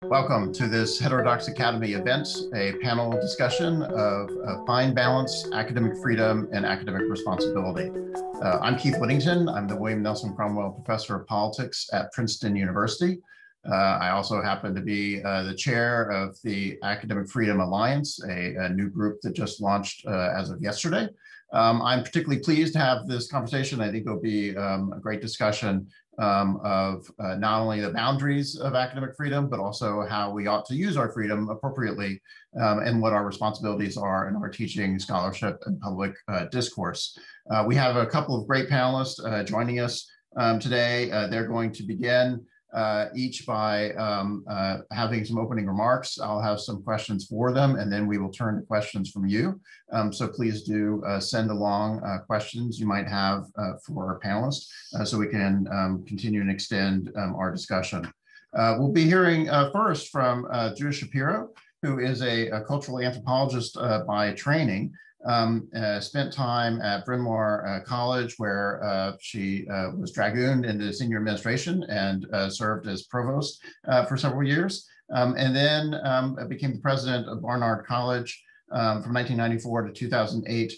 Welcome to this Heterodox Academy event, a panel discussion of fine balance, academic freedom, and academic responsibility. I'm Keith Whittington. I'm the William Nelson Cromwell Professor of Politics at Princeton University. I also happen to be the chair of the Academic Freedom Alliance, a new group that just launched as of yesterday. I'm particularly pleased to have this conversation. I think it'll be a great discussion of not only the boundaries of academic freedom, but also how we ought to use our freedom appropriately and what our responsibilities are in our teaching, scholarship, and public discourse. We have a couple of great panelists joining us today. They're going to begin each by having some opening remarks. I'll have some questions for them, and then we will turn to questions from you. So please do send along questions you might have for our panelists so we can continue and extend our discussion. We'll be hearing first from Judith Shapiro, who is a cultural anthropologist by training. Spent time at Bryn Mawr College, where she was dragooned into senior administration and served as provost for several years, and then became the president of Barnard College from 1994 to 2008,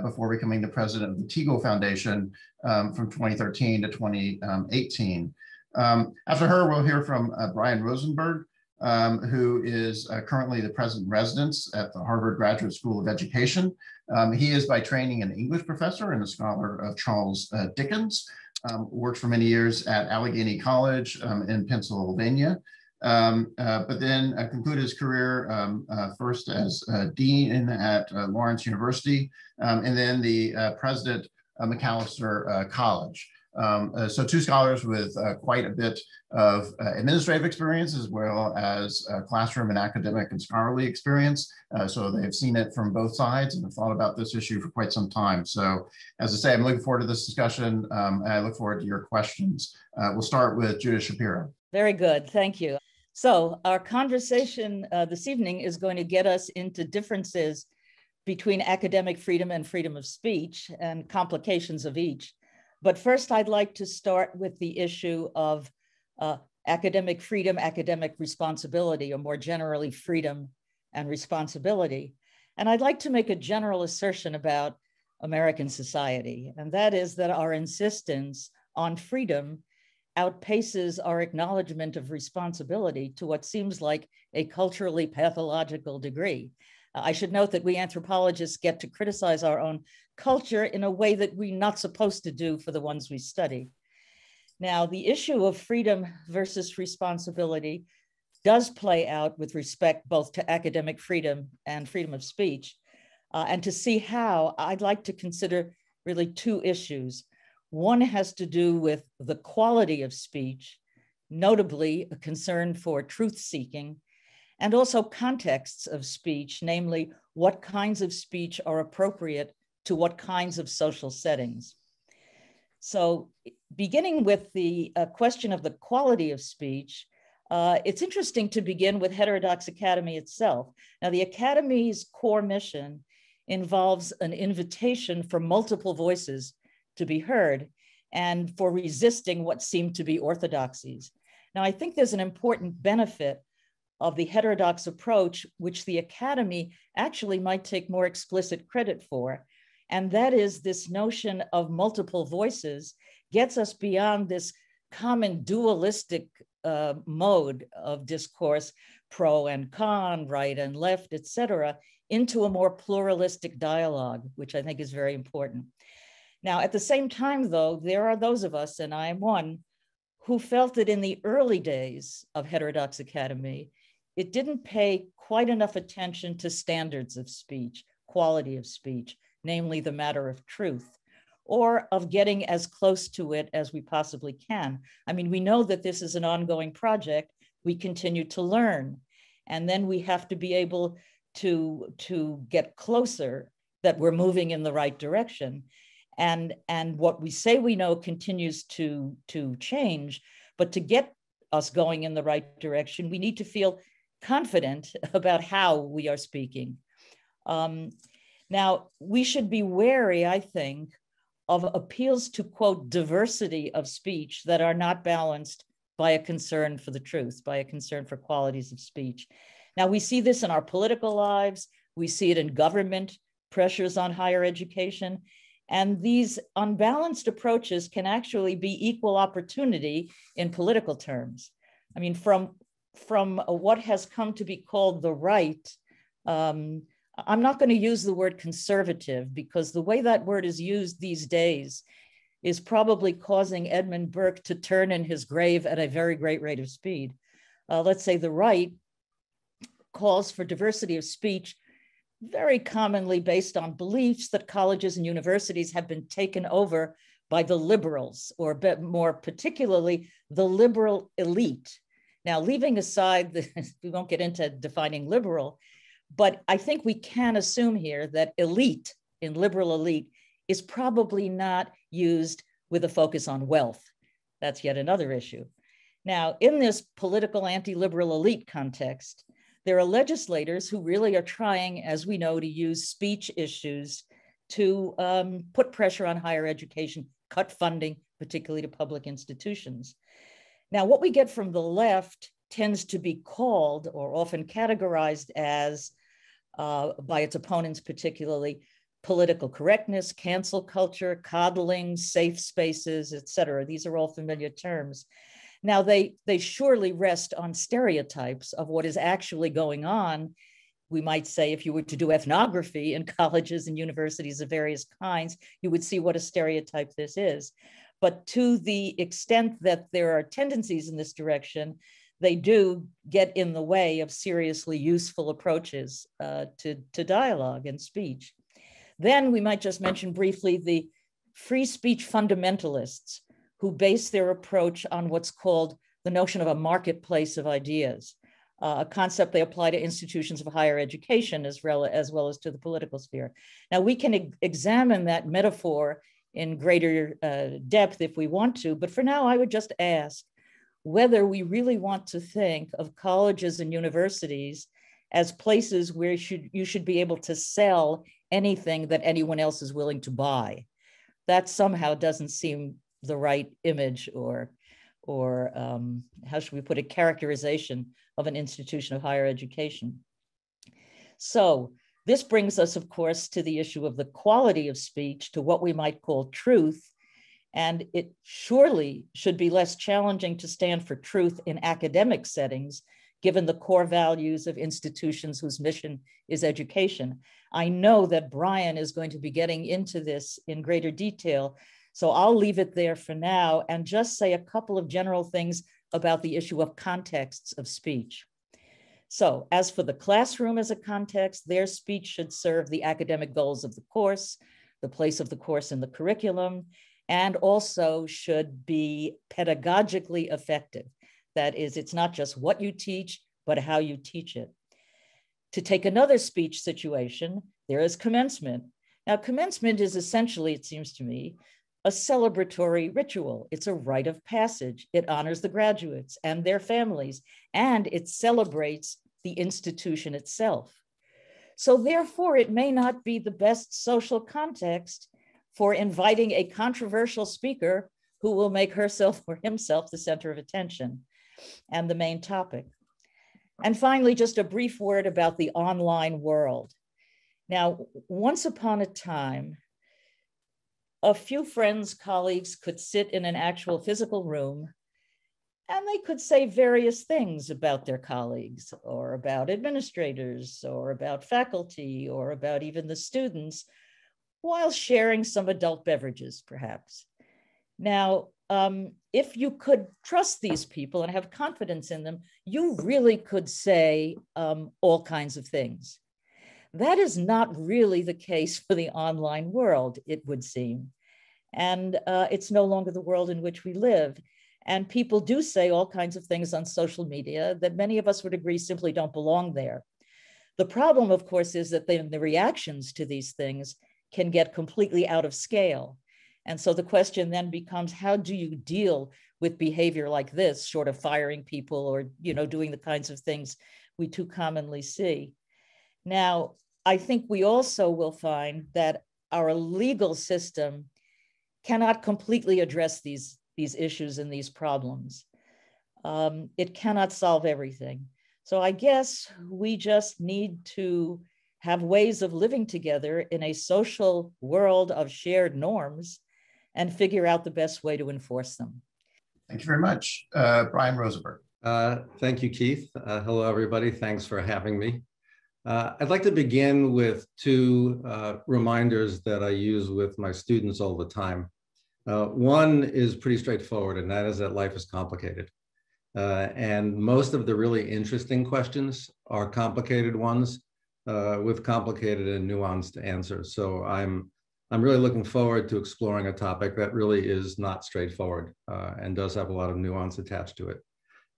before becoming the president of the Teagle Foundation from 2013 to 2018. After her, we'll hear from Brian Rosenberg, who is currently the president in residence at the Harvard Graduate School of Education. He is by training an English professor and a scholar of Charles Dickens, worked for many years at Allegheny College in Pennsylvania, but then concluded his career first as dean at Lawrence University, and then the president of Macalester College. So two scholars with quite a bit of administrative experience, as well as classroom and academic and scholarly experience. So they've seen it from both sides and have thought about this issue for quite some time. So as I say, I'm looking forward to this discussion, and I look forward to your questions. We'll start with Judith Shapiro. Very good, thank you. So our conversation this evening is going to get us into differences between academic freedom and freedom of speech and complications of each. But first, I'd like to start with the issue of academic freedom, academic responsibility, or more generally, freedom and responsibility. And I'd like to make a general assertion about American society, and that is that our insistence on freedom outpaces our acknowledgement of responsibility to what seems like a culturally pathological degree. I should note that we anthropologists get to criticize our own culture in a way that we're not supposed to do for the ones we study. Now, the issue of freedom versus responsibility does play out with respect both to academic freedom and freedom of speech. And to see how, I'd like to consider really two issues. One has to do with the quality of speech, notably a concern for truth-seeking, and also contexts of speech, namely what kinds of speech are appropriate to what kinds of social settings. So beginning with the question of the quality of speech, it's interesting to begin with Heterodox Academy itself. Now, the Academy's core mission involves an invitation for multiple voices to be heard and for resisting what seem to be orthodoxies. Now, I think there's an important benefit of the heterodox approach, which the Academy actually might take more explicit credit for. And that is this notion of multiple voices gets us beyond this common dualistic mode of discourse, pro and con, right and left, et cetera, into a more pluralistic dialogue, which I think is very important. Now, at the same time, though, there are those of us, and I am one, who felt that in the early days of Heterodox Academy, it didn't pay quite enough attention to standards of speech, quality of speech, namely the matter of truth, or of getting as close to it as we possibly can. I mean, we know that this is an ongoing project. We continue to learn, and then we have to be able to get closer, that we're moving in the right direction. And what we say we know continues to change, but to get us going in the right direction, we need to feel confident about how we are speaking. Now, we should be wary, I think, of appeals to, quote, diversity of speech that are not balanced by a concern for the truth, by a concern for qualities of speech. Now, we see this in our political lives. We see it in government pressures on higher education. And these unbalanced approaches can actually be equal opportunity in political terms. I mean, from what has come to be called the right, I'm not going to use the word conservative, because the way that word is used these days is probably causing Edmund Burke to turn in his grave at a very great rate of speed. Let's say the right calls for diversity of speech, very commonly based on beliefs that colleges and universities have been taken over by the liberals, or more particularly, the liberal elite. Now, leaving aside, we won't get into defining liberal, but I think we can assume here that elite, in liberal elite, is probably not used with a focus on wealth. That's yet another issue. Now, in this political anti-liberal elite context, there are legislators who really are trying, as we know, to use speech issues to put pressure on higher education, cut funding, particularly to public institutions. Now, what we get from the left tends to be called, or often categorized as, by its opponents particularly, political correctness, cancel culture, coddling, safe spaces, et cetera. These are all familiar terms. Now, they surely rest on stereotypes of what is actually going on. We might say, if you were to do ethnography in colleges and universities of various kinds, you would see what a stereotype this is. But to the extent that there are tendencies in this direction, they do get in the way of seriously useful approaches to dialogue and speech. Then we might just mention briefly the free speech fundamentalists, who base their approach on what's called the notion of a marketplace of ideas, a concept they apply to institutions of higher education as well as to the political sphere. Now, we can examine that metaphor in greater depth if we want to, but for now, I would just ask whether we really want to think of colleges and universities as places where you should be able to sell anything that anyone else is willing to buy. That somehow doesn't seem the right image, or how should we put it, characterization of an institution of higher education. So this brings us, of course, to the issue of the quality of speech, to what we might call truth. And it surely should be less challenging to stand for truth in academic settings, given the core values of institutions whose mission is education. I know that Brian is going to be getting into this in greater detail, so I'll leave it there for now and just say a couple of general things about the issue of contexts of speech. So as for the classroom as a context, their speech should serve the academic goals of the course, the place of the course in the curriculum, and also should be pedagogically effective. That is, it's not just what you teach, but how you teach it. To take another speech situation, there is commencement. Now, commencement is essentially, it seems to me, a celebratory ritual. It's a rite of passage. It honors the graduates and their families, and it celebrates the institution itself. So therefore, it may not be the best social context for inviting a controversial speaker who will make herself or himself the center of attention and the main topic. And finally, just a brief word about the online world. Now, once upon a time, a few friends, colleagues could sit in an actual physical room and they could say various things about their colleagues or about administrators or about faculty or about even the students while sharing some adult beverages, perhaps. Now, if you could trust these people and have confidence in them, you really could say all kinds of things. That is not really the case for the online world, it would seem. And it's no longer the world in which we live. And people do say all kinds of things on social media that many of us would agree simply don't belong there. The problem, of course, is that the reactions to these things can get completely out of scale. And so the question then becomes, how do you deal with behavior like this, short of firing people or doing the kinds of things we too commonly see? Now, I think we also will find that our legal system cannot completely address these issues and these problems. it cannot solve everything. So I guess we just need to have ways of living together in a social world of shared norms and figure out the best way to enforce them. Thank you very much. Brian Rosenberg. Thank you, Keith. Hello, everybody. Thanks for having me. I'd like to begin with two reminders that I use with my students all the time. One is pretty straightforward, and that is that life is complicated. And most of the really interesting questions are complicated ones with complicated and nuanced answers. So I'm really looking forward to exploring a topic that really is not straightforward and does have a lot of nuance attached to it.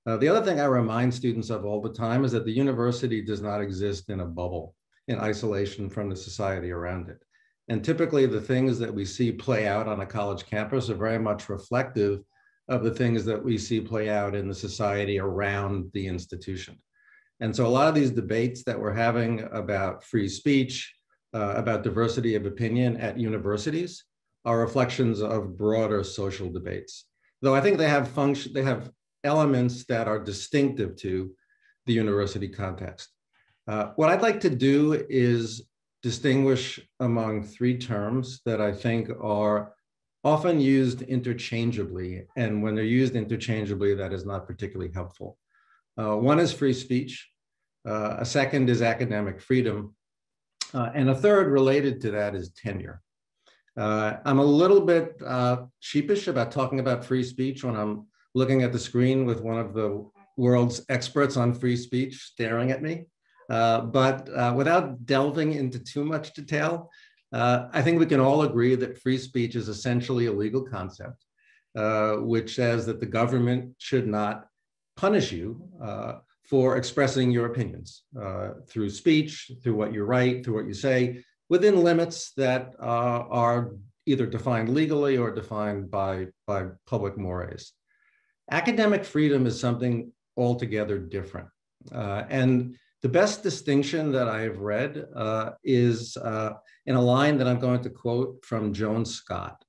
The other thing I remind students of all the time is that the university does not exist in a bubble, in isolation from the society around it. And typically the things that we see play out on a college campus are very much reflective of the things that we see play out in the society around the institution. And so a lot of these debates that we're having about free speech, about diversity of opinion at universities are reflections of broader social debates. Though I think they have elements that are distinctive to the university context. What I'd like to do is distinguish among three terms that I think are often used interchangeably. And when they're used interchangeably, that is not particularly helpful. One is free speech. A second is academic freedom. And a third related to that is tenure. I'm a little bit sheepish about talking about free speech when I'm looking at the screen with one of the world's experts on free speech staring at me. But without delving into too much detail, I think we can all agree that free speech is essentially a legal concept, which says that the government should not punish you for expressing your opinions through speech, through what you write, through what you say, within limits that are either defined legally or defined by public mores. Academic freedom is something altogether different. And the best distinction that I have read is in a line that I'm going to quote from Joan Scott.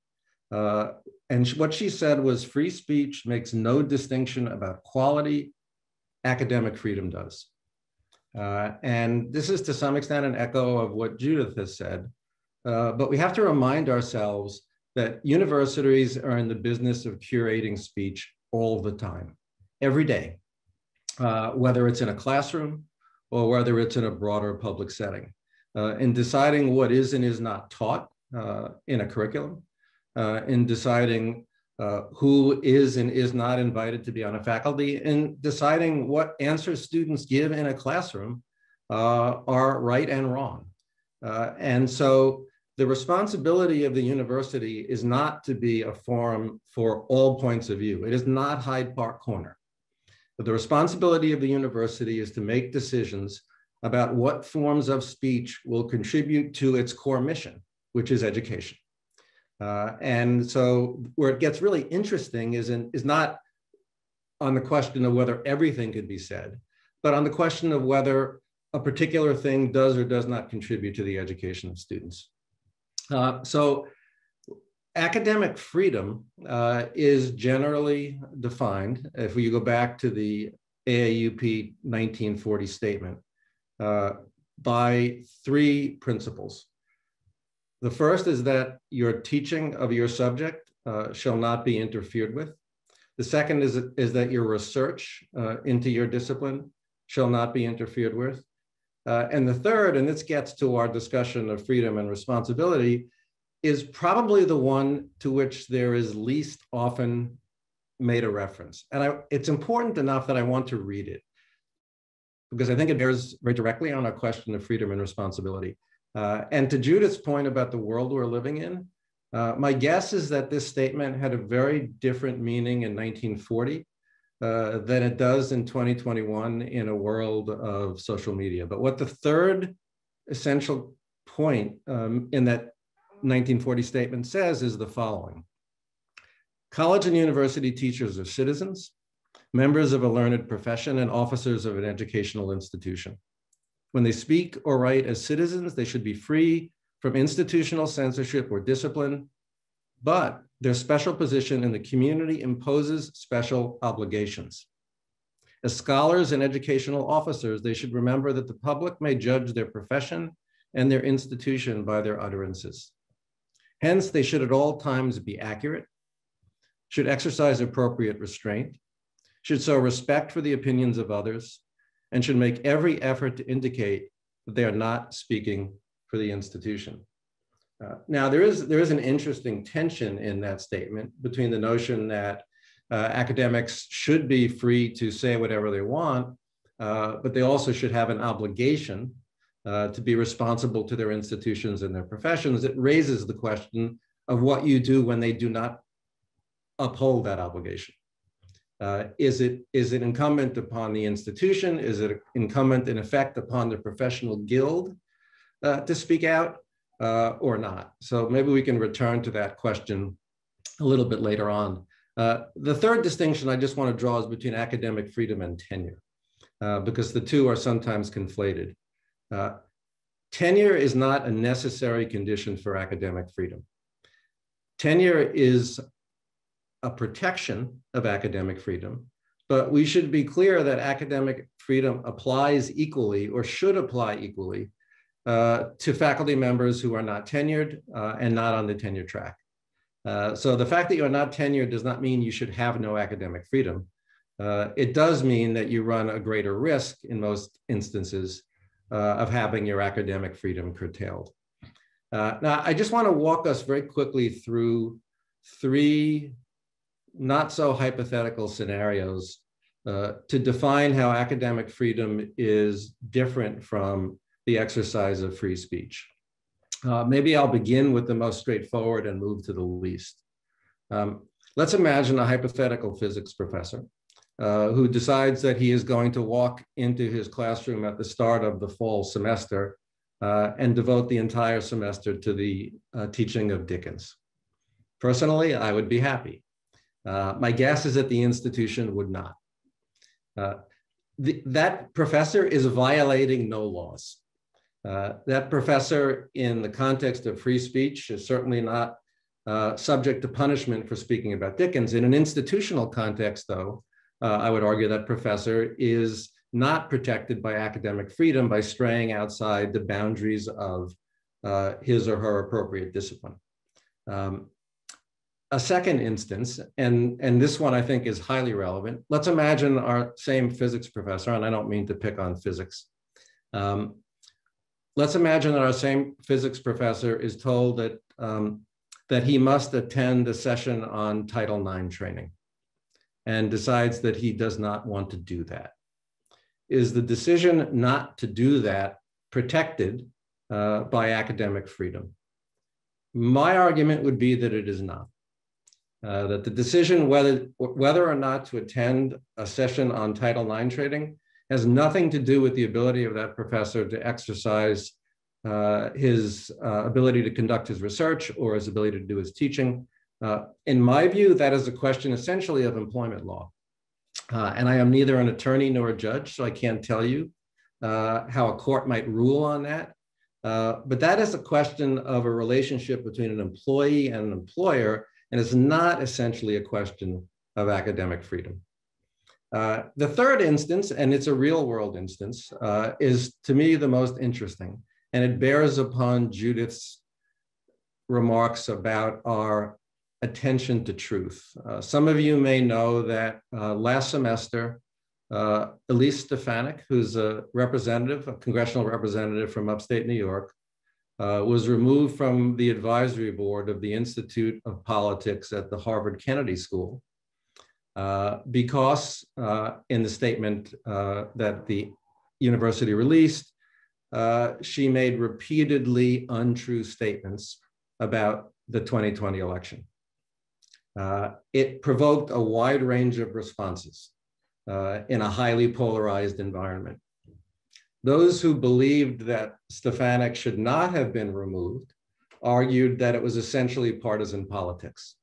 And what she said was, free speech makes no distinction about quality, academic freedom does. And this is to some extent an echo of what Judith has said, but we have to remind ourselves that universities are in the business of curating speech all the time, every day, whether it's in a classroom or whether it's in a broader public setting, in deciding what is and is not taught in a curriculum, in deciding who is and is not invited to be on a faculty, in deciding what answers students give in a classroom are right and wrong. And so the responsibility of the university is not to be a forum for all points of view. It is not Hyde Park Corner. But the responsibility of the university is to make decisions about what forms of speech will contribute to its core mission, which is education. And so where it gets really interesting is not on the question of whether everything could be said, but on the question of whether a particular thing does or does not contribute to the education of students. So academic freedom is generally defined, if we go back to the AAUP 1940 statement, by three principles. The first is that your teaching of your subject shall not be interfered with. The second is that your research into your discipline shall not be interfered with. And the third, and this gets to our discussion of freedom and responsibility, is probably the one to which there is least often made a reference. And it's important enough that I want to read it, because I think it bears very directly on our question of freedom and responsibility. And to Judith's point about the world we're living in, my guess is that this statement had a very different meaning in 1940 than it does in 2021 in a world of social media. But what the third essential point in that 1940 statement says is the following: college and university teachers are citizens, members of a learned profession, and officers of an educational institution. When they speak or write as citizens, they should be free from institutional censorship or discipline, but their special position in the community imposes special obligations. As scholars and educational officers, they should remember that the public may judge their profession and their institution by their utterances. Hence, they should at all times be accurate, should exercise appropriate restraint, should show respect for the opinions of others, and should make every effort to indicate that they are not speaking for the institution. Now, there is an interesting tension in that statement between the notion that academics should be free to say whatever they want, but they also should have an obligation to be responsible to their institutions and their professions. It raises the question of what you do when they do not uphold that obligation. Is it incumbent upon the institution? Is it incumbent in effect upon the professional guild to speak out or not? So maybe we can return to that question a little bit later on. The third distinction I just want to draw is between academic freedom and tenure, because the two are sometimes conflated. Tenure is not a necessary condition for academic freedom. Tenure is a protection of academic freedom, but we should be clear that academic freedom applies equally or should apply equally to faculty members who are not tenured and not on the tenure track. So the fact that you're not tenured does not mean you should have no academic freedom. It does mean that you run a greater risk in most instances of having your academic freedom curtailed. Now, I just want to walk us very quickly through three not so hypothetical scenarios to define how academic freedom is different from the exercise of free speech. Maybe I'll begin with the most straightforward and move to the least. Let's imagine a hypothetical physics professor who decides that he is going to walk into his classroom at the start of the fall semester and devote the entire semester to the teaching of Dickens. Personally, I would be happy. My guess is that the institution would not. That professor is violating no laws. That professor, in the context of free speech, is certainly not subject to punishment for speaking about Dickens. In an institutional context, though, I would argue that professor is not protected by academic freedom by straying outside the boundaries of his or her appropriate discipline. A second instance, and this one I think is highly relevant. Let's imagine our same physics professor, and I don't mean to pick on physics. Let's imagine that our same physics professor is told that, that he must attend a session on Title IX training and decides that he does not want to do that. Is the decision not to do that protected by academic freedom? My argument would be that it is not. That the decision whether or not to attend a session on Title IX training has nothing to do with the ability of that professor to exercise his ability to conduct his research or his ability to do his teaching. In my view, that is a question essentially of employment law. And I am neither an attorney nor a judge, so I can't tell you how a court might rule on that. But that is a question of a relationship between an employee and an employer, and it's not essentially a question of academic freedom. The third instance, and it's a real world instance, is to me the most interesting, and it bears upon Judith's remarks about our attention to truth. Some of you may know that last semester, Elise Stefanik, who's a representative, a congressional representative from upstate New York, was removed from the advisory board of the Institute of Politics at the Harvard Kennedy School because in the statement that the university released, she made repeatedly untrue statements about the 2020 election. It provoked a wide range of responses in a highly polarized environment. Those who believed that Stefanik should not have been removed argued that it was essentially partisan politics,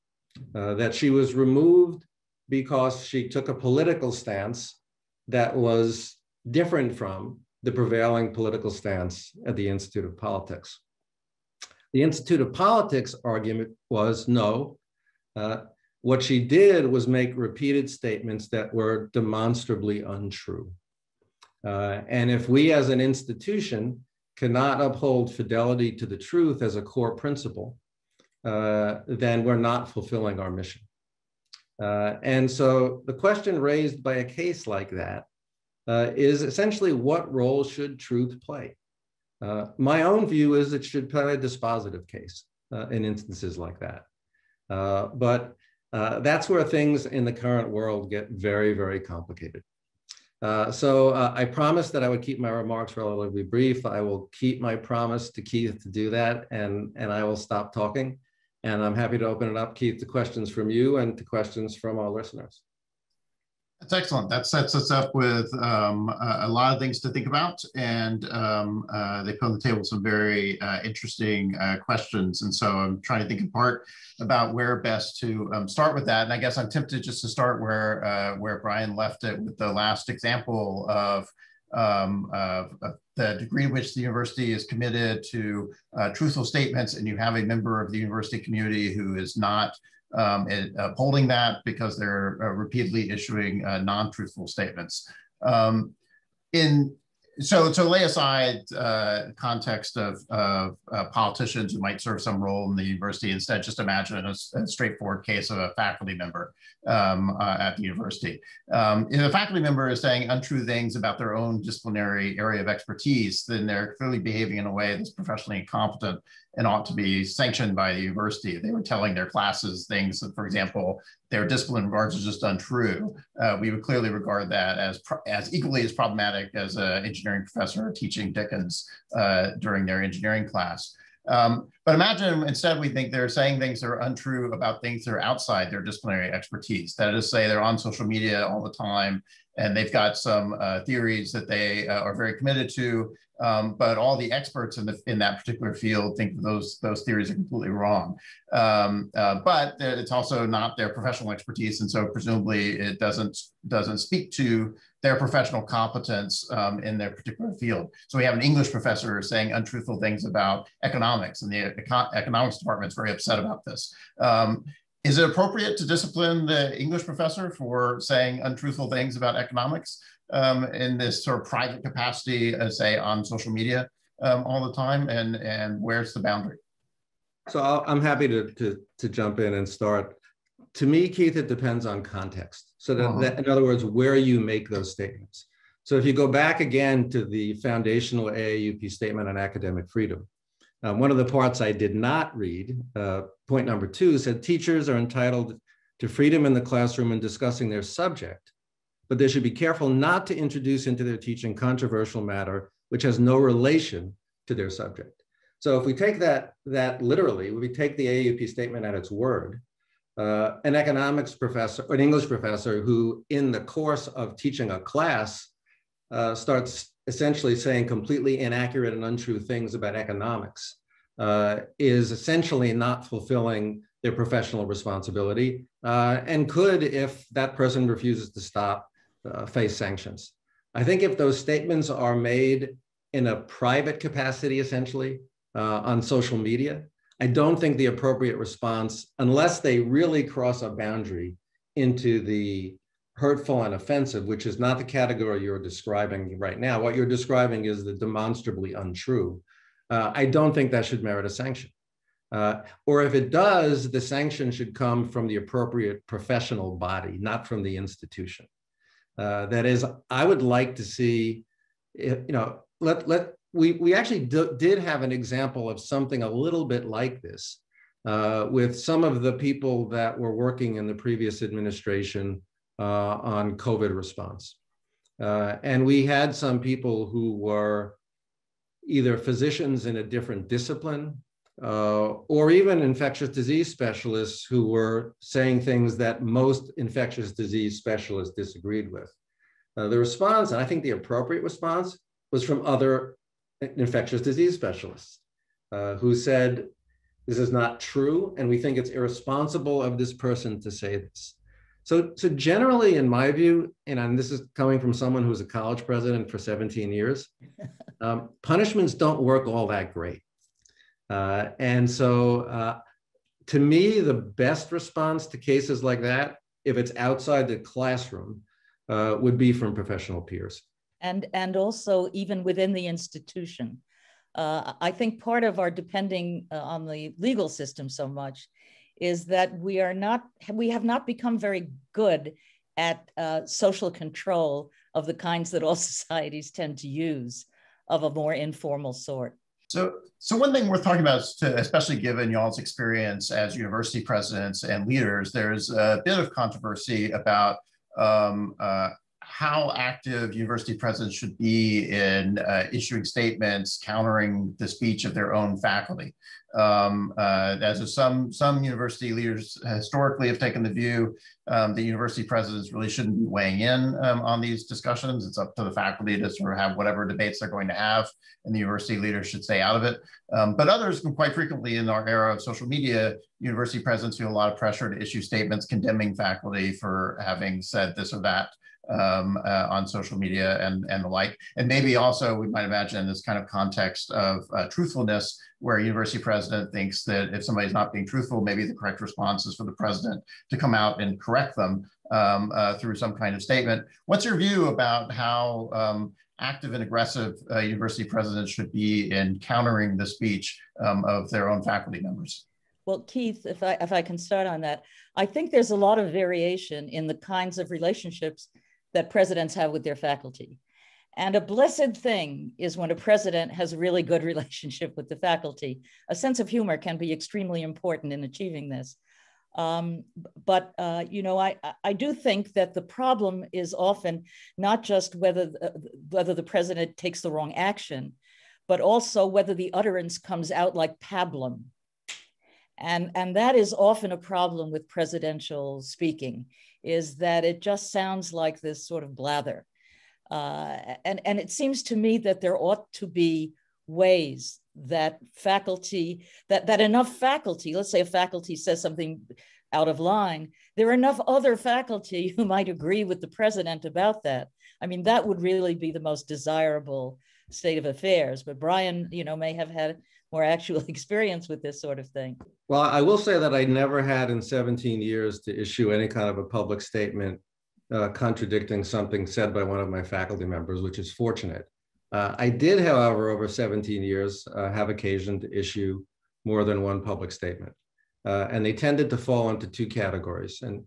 that she was removed because she took a political stance that was different from the prevailing political stance at the Institute of Politics. The Institute of Politics argument was no, What she did was make repeated statements that were demonstrably untrue. And if we as an institution cannot uphold fidelity to the truth as a core principle, then we're not fulfilling our mission. And so the question raised by a case like that is essentially, what role should truth play? My own view is it should play a dispositive case in instances like that. But that's where things in the current world get very, very complicated. So I promised that I would keep my remarks relatively brief. I will keep my promise to Keith to do that, and I will stop talking. And I'm happy to open it up, Keith, to questions from you and to questions from our listeners. That's excellent. That sets us up with a lot of things to think about, and they put on the table some very interesting questions. And so I'm trying to think in part about where best to start with that. And I guess I'm tempted just to start where Brian left it, with the last example of the degree to which the university is committed to truthful statements, and you have a member of the university community who is not upholding that because they're repeatedly issuing non-truthful statements. So lay aside context of politicians who might serve some role in the university. Instead, just imagine a straightforward case of a faculty member at the university. If a faculty member is saying untrue things about their own disciplinary area of expertise, then they're clearly behaving in a way that's professionally incompetent and ought to be sanctioned by the university. They were telling their classes things that, for example, their discipline regards as just untrue. We would clearly regard that as equally as problematic as an engineering professor teaching Dickens during their engineering class. But imagine instead we think they're saying things that are untrue about things that are outside their disciplinary expertise. That is to say, they're on social media all the time, and they've got some theories that they are very committed to, but all the experts in that particular field think that those theories are completely wrong. But it's also not their professional expertise, and so presumably it doesn't speak to their professional competence in their particular field. So we have an English professor saying untruthful things about economics, and the economics department is very upset about this. Is it appropriate to discipline the English professor for saying untruthful things about economics in this sort of private capacity, say on social media all the time? And where's the boundary? So I'm happy to jump in and start. To me, Keith, it depends on context. So that in other words, where you make those statements. So if you go back again to the foundational AAUP statement on academic freedom, one of the parts I did not read, point number 2, said teachers are entitled to freedom in the classroom in discussing their subject, but they should be careful not to introduce into their teaching controversial matter which has no relation to their subject. So if we take that literally, we take the AAUP statement at its word, an economics professor, or an English professor who in the course of teaching a class starts essentially saying completely inaccurate and untrue things about economics is essentially not fulfilling their professional responsibility and could, if that person refuses to stop, face sanctions. I think if those statements are made in a private capacity, essentially on social media, I don't think the appropriate response, unless they really cross a boundary into the hurtful and offensive, which is not the category you're describing right now. What you're describing is the demonstrably untrue. I don't think that should merit a sanction. Or if it does, the sanction should come from the appropriate professional body, not from the institution. That is, I would like to see, we actually did have an example of something a little bit like this with some of the people that were working in the previous administration on COVID response. And we had some people who were either physicians in a different discipline or even infectious disease specialists who were saying things that most infectious disease specialists disagreed with. The response, and I think the appropriate response, was from other infectious disease specialists who said, this is not true, and we think it's irresponsible of this person to say this. So generally, in my view, and this is coming from someone who was a college president for 17 years, punishments don't work all that great. And so To me, the best response to cases like that, if it's outside the classroom, would be from professional peers. And also even within the institution. I think part of our depending on the legal system so much is that we have not become very good at social control of the kinds that all societies tend to use of a more informal sort. So one thing worth talking about is especially given y'all's experience as university presidents and leaders, there's a bit of controversy about how active university presidents should be in issuing statements countering the speech of their own faculty. As some university leaders historically have taken the view that university presidents really shouldn't be weighing in on these discussions. It's up to the faculty to sort of have whatever debates they're going to have, and the university leaders should stay out of it. But others, quite frequently in our era of social media, university presidents feel a lot of pressure to issue statements condemning faculty for having said this or that on social media and the like. And maybe also we might imagine this kind of context of truthfulness, where a university president thinks that if somebody's not being truthful, maybe the correct response is for the president to come out and correct them through some kind of statement. What's your view about how active and aggressive university presidents should be in countering the speech of their own faculty members? Well, Keith, if I can start on that, I think there's a lot of variation in the kinds of relationships that presidents have with their faculty. And a blessed thing is when a president has a really good relationship with the faculty. A sense of humor can be extremely important in achieving this. But I do think that the problem is often not just whether the president takes the wrong action, but also whether the utterance comes out like pablum. And that is often a problem with presidential speaking, is that it just sounds like this sort of blather. And it seems to me that there ought to be ways that faculty, that enough faculty, let's say a faculty says something out of line, there are enough other faculty who might agree with the president about that. I mean, that would really be the most desirable state of affairs. But Brian, may have had more actual experience with this sort of thing. Well, I will say that I never had in 17 years to issue any kind of a public statement contradicting something said by one of my faculty members, which is fortunate. I did, however, over 17 years, have occasion to issue more than one public statement. And they tended to fall into two categories. And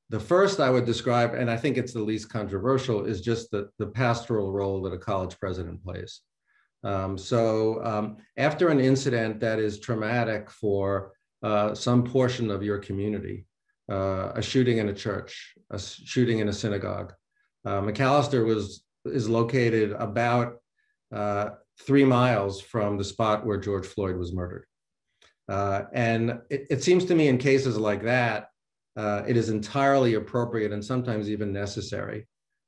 the first I would describe, and I think it's the least controversial, is just the pastoral role that a college president plays. After an incident that is traumatic for some portion of your community, a shooting in a church, a shooting in a synagogue, Macalester is located about 3 miles from the spot where George Floyd was murdered. And it seems to me in cases like that, it is entirely appropriate and sometimes even necessary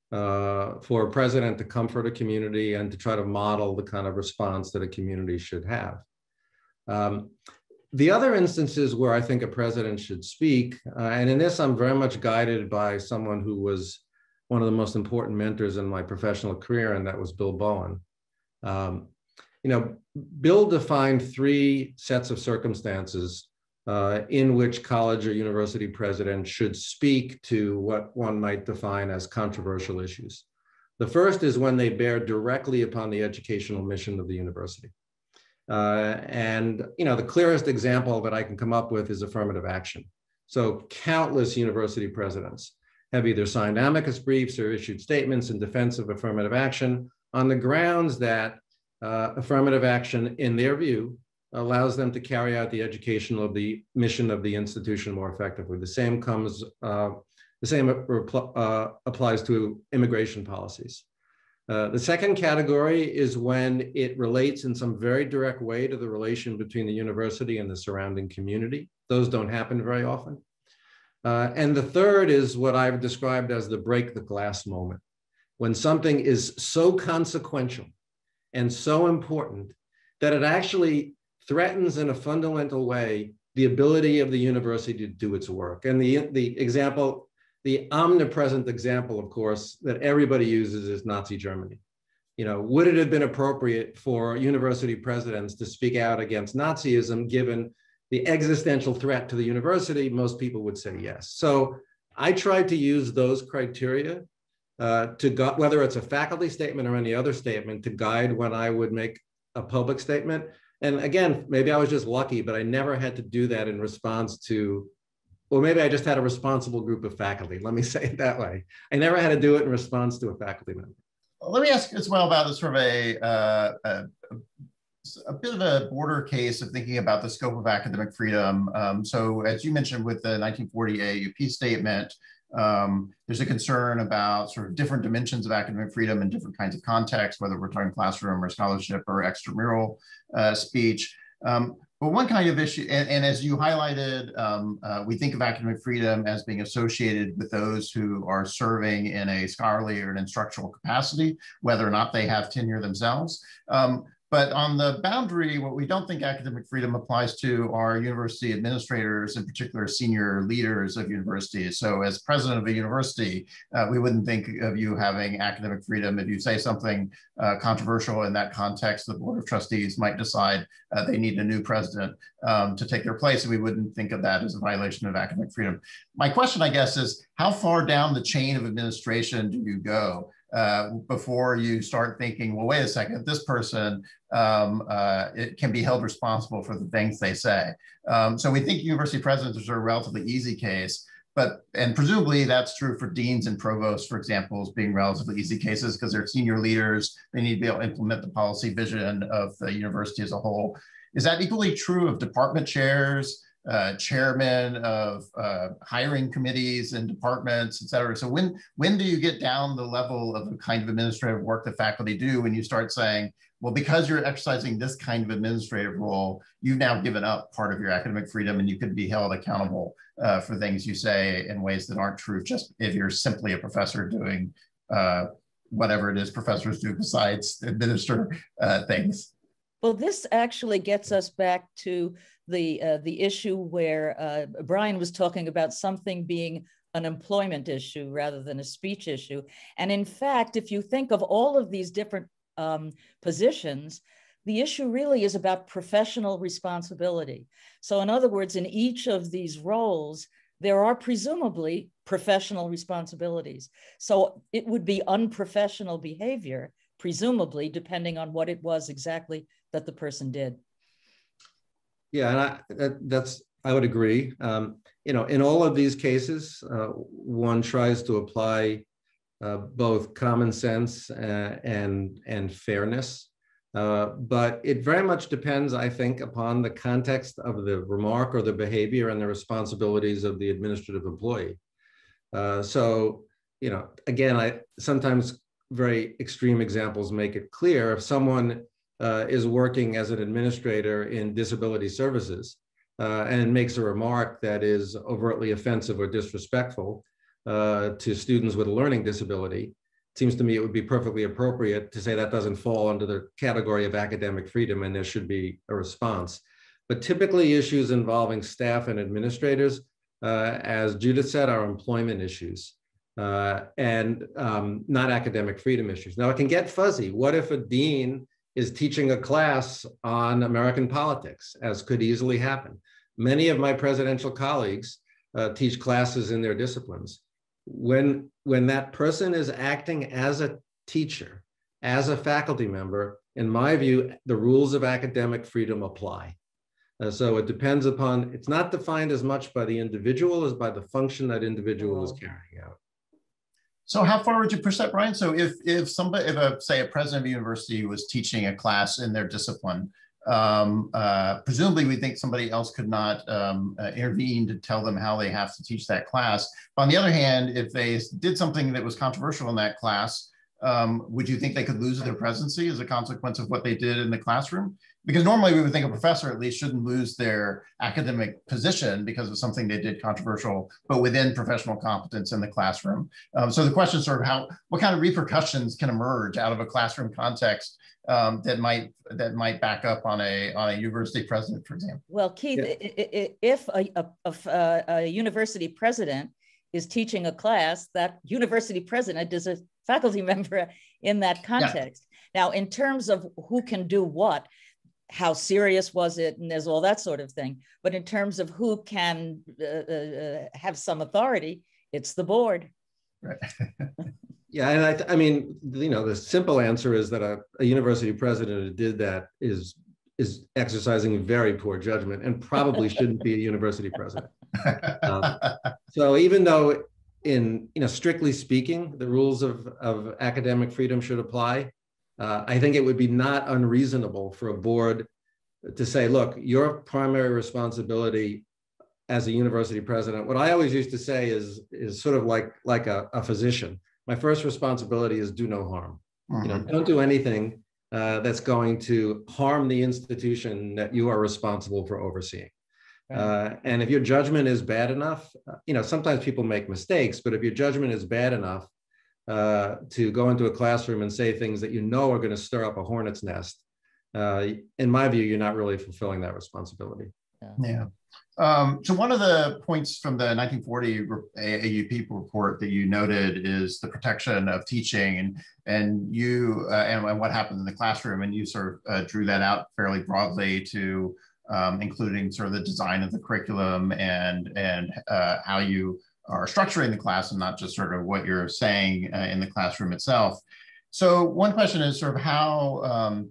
for a president to comfort a community and to try to model the kind of response that a community should have. The other instances where I think a president should speak, and in this I'm very much guided by someone who was one of the most important mentors in my professional career, and that was Bill Bowen. Bill defined 3 sets of circumstances in which college or university presidents should speak to what one might define as controversial issues. The first is when they bear directly upon the educational mission of the university. The clearest example that I can come up with is affirmative action. So countless university presidents have either signed amicus briefs or issued statements in defense of affirmative action on the grounds that affirmative action, in their view, allows them to carry out the educational of the mission of the institution more effectively. The same applies to immigration policies. The second category is when it relates in some very direct way to the relation between the university and the surrounding community. Those don't happen very often. And the third is what I've described as the break the glass moment, when something is so consequential and so important that it actually threatens in a fundamental way the ability of the university to do its work. And the omnipresent example, of course, that everybody uses is Nazi Germany. Would it have been appropriate for university presidents to speak out against Nazism given the existential threat to the university, most people would say yes. So I tried to use those criteria whether it's a faculty statement or any other statement, to guide when I would make a public statement. And again, maybe I was just lucky, but I never had to do that in response to, or maybe I just had a responsible group of faculty. Let me say it that way. I never had to do it in response to a faculty member. Let me ask as well about this sort of a bit of a border case of thinking about the scope of academic freedom. So as you mentioned with the 1940 AAUP statement, there's a concern about sort of different dimensions of academic freedom in different kinds of contexts, whether we're talking classroom or scholarship or extramural speech. But one kind of issue, and as you highlighted, we think of academic freedom as being associated with those who are serving in a scholarly or an instructional capacity, whether or not they have tenure themselves. But on the boundary, what we don't think academic freedom applies to are university administrators, in particular senior leaders of universities. So as president of a university, we wouldn't think of you having academic freedom. If you say something controversial in that context, the Board of Trustees might decide they need a new president to take their place, and we wouldn't think of that as a violation of academic freedom. My question, I guess, is how far down the chain of administration do you go before you start thinking, well, wait a second, this person it can be held responsible for the things they say. So we think university presidents are a relatively easy case, and presumably that's true for deans and provosts, for example, as being relatively easy cases because they're senior leaders. They need to be able to implement the policy vision of the university as a whole. Is that equally true of department chairs, chairmen of hiring committees and departments, et cetera? So when do you get down the level of the kind of administrative work that faculty do when you start saying, well, because you're exercising this kind of administrative role, you've now given up part of your academic freedom and you could be held accountable for things you say in ways that aren't true, just if you're simply a professor doing whatever it is professors do besides administer things? Well, this actually gets us back to the issue where Brian was talking about something being an employment issue rather than a speech issue. And in fact, if you think of all of these different positions, the issue really is about professional responsibility. So in other words, in each of these roles, there are presumably professional responsibilities. So it would be unprofessional behavior, presumably, depending on what it was exactly that the person did. Yeah, and I would agree. In all of these cases, one tries to apply both common sense and fairness, but it very much depends, I think, upon the context of the remark or the behavior and the responsibilities of the administrative employee. So, again, sometimes very extreme examples make it clear. If someone is working as an administrator in disability services and makes a remark that is overtly offensive or disrespectful to students with a learning disability, it seems to me it would be perfectly appropriate to say that doesn't fall under the category of academic freedom and there should be a response. But typically issues involving staff and administrators, as Judith said, are employment issues and not academic freedom issues. Now it can get fuzzy. What if a dean is teaching a class on American politics, as could easily happen? Many of my presidential colleagues teach classes in their disciplines. When that person is acting as a teacher, as a faculty member, in my view, the rules of academic freedom apply. So it depends upon, it's not defined as much by the individual as by the function that individual is carrying out. So how far would you push that, Brian? So if say a president of a university was teaching a class in their discipline, presumably we think somebody else could not intervene to tell them how they have to teach that class. But on the other hand, if they did something that was controversial in that class, would you think they could lose their presidency as a consequence of what they did in the classroom? Because normally we would think a professor at least shouldn't lose their academic position because of something they did controversial, but within professional competence in the classroom. So the question is sort of what kind of repercussions can emerge out of a classroom context that might back up on a university president, for example? Well, Keith, yeah. If a university president is teaching a class, that university president is a faculty member in that context. Yeah. Now, in terms of who can do what, how serious was it, and there's all that sort of thing. But in terms of who can have some authority, it's the board. Right. Yeah, and I mean, the simple answer is that a university president who did that is exercising very poor judgment and probably shouldn't be a university president. So even though strictly speaking, the rules of academic freedom should apply, I think it would be not unreasonable for a board to say, look, your primary responsibility as a university president, what I always used to say is sort of like a physician. My first responsibility is do no harm. Mm-hmm. Don't do anything that's going to harm the institution that you are responsible for overseeing. Right. And if your judgment is bad enough, sometimes people make mistakes, but if your judgment is bad enough to go into a classroom and say things that are going to stir up a hornet's nest, in my view, you're not really fulfilling that responsibility. Yeah. So one of the points from the 1940 AAUP report that you noted is the protection of teaching, and you and what happened in the classroom, and you sort of drew that out fairly broadly to including sort of the design of the curriculum and how you are structuring the class, and not just sort of what you're saying in the classroom itself. So one question is sort of how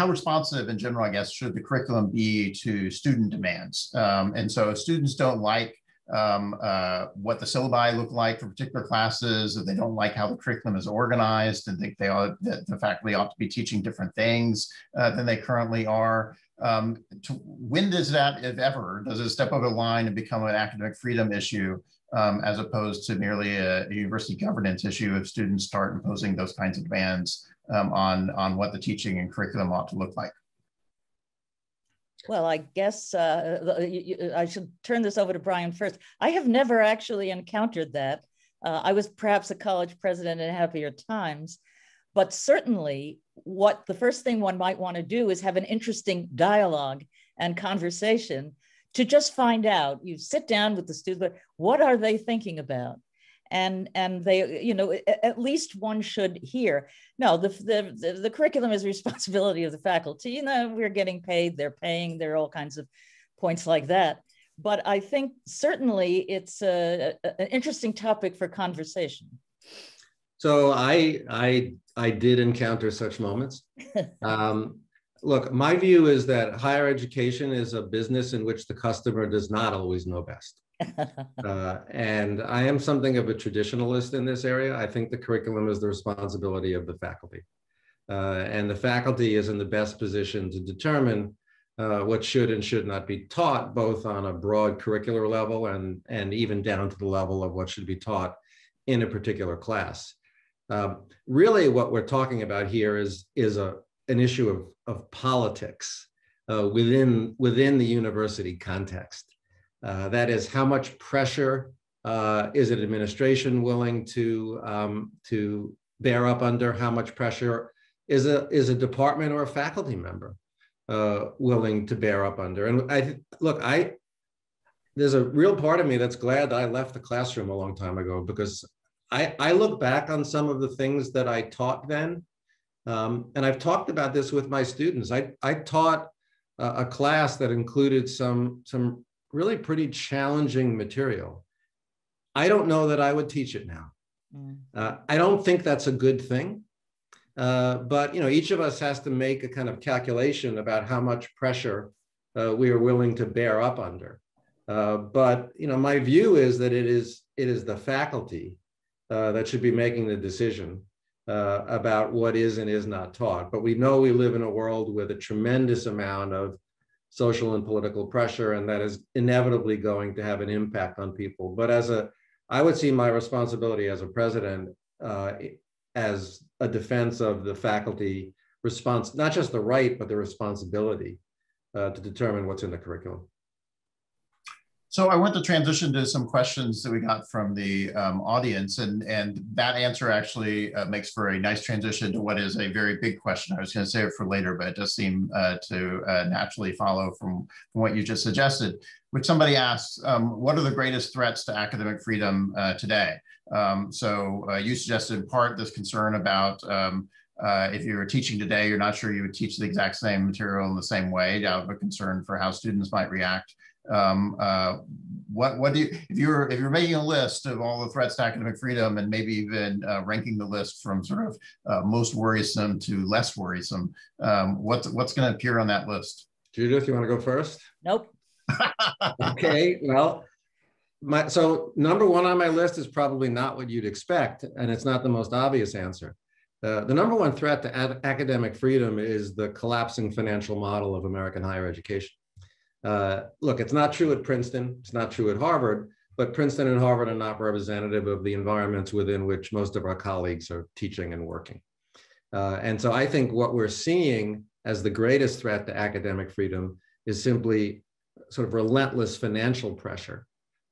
responsive in general, I guess, should the curriculum be to student demands? And so if students don't like what the syllabi look like for particular classes, if they don't like how the curriculum is organized and think that the faculty ought to be teaching different things than they currently are, when does that, if ever, does it step over the line and become an academic freedom issue as opposed to merely a university governance issue if students start imposing those kinds of demands on what the teaching and curriculum ought to look like? Well, I guess I should turn this over to Brian first. I have never actually encountered that. I was perhaps a college president in happier times, but certainly the first thing one might want to do is have an interesting dialogue and conversation to just find out. You sit down with the student, what are they thinking about? And they, at least one should hear, no, the curriculum is the responsibility of the faculty. We're getting paid, they're paying, there are all kinds of points like that. But I think certainly it's an interesting topic for conversation. So I did encounter such moments. Look, my view is that higher education is a business in which the customer does not always know best. And I am something of a traditionalist in this area. I think the curriculum is the responsibility of the faculty. And the faculty is in the best position to determine what should and should not be taught, both on a broad curricular level and even down to the level of what should be taught in a particular class. Really, what we're talking about here is an issue of politics within the university context. That is, how much pressure is an administration willing to bear up under? How much pressure is a department or a faculty member willing to bear up under? And there's a real part of me that's glad that I left the classroom a long time ago, because I look back on some of the things that I taught then, and I've talked about this with my students. I taught a class that included some really pretty challenging material. I don't know that I would teach it now. I don't think that's a good thing, but each of us has to make a kind of calculation about how much pressure we are willing to bear up under. But my view is that it is the faculty that should be making the decision about what is and is not taught. But we know we live in a world with a tremendous amount of social and political pressure, and that is inevitably going to have an impact on people. But I would see my responsibility as a president as a defense of the faculty response, not just the right, but the responsibility to determine what's in the curriculum. So I want to transition to some questions that we got from the audience, and that answer actually makes for a nice transition to what is a very big question. I was going to save it for later, but it does seem to naturally follow from what you just suggested, which somebody asks, what are the greatest threats to academic freedom today? So you suggested in part this concern about If you were teaching today, you're not sure you would teach the exact same material in the same way out of a concern for how students might react. What do you, if you're making a list of all the threats to academic freedom and maybe even ranking the list from sort of most worrisome to less worrisome, what's going to appear on that list? Judith, you want to go first? Nope. Okay, well, so number one on my list is probably not what you'd expect, and it's not the most obvious answer. The number one threat to academic freedom is the collapsing financial model of American higher education. Look, it's not true at Princeton, it's not true at Harvard, but Princeton and Harvard are not representative of the environments within which most of our colleagues are teaching and working. And so I think what we're seeing as the greatest threat to academic freedom is simply sort of relentless financial pressure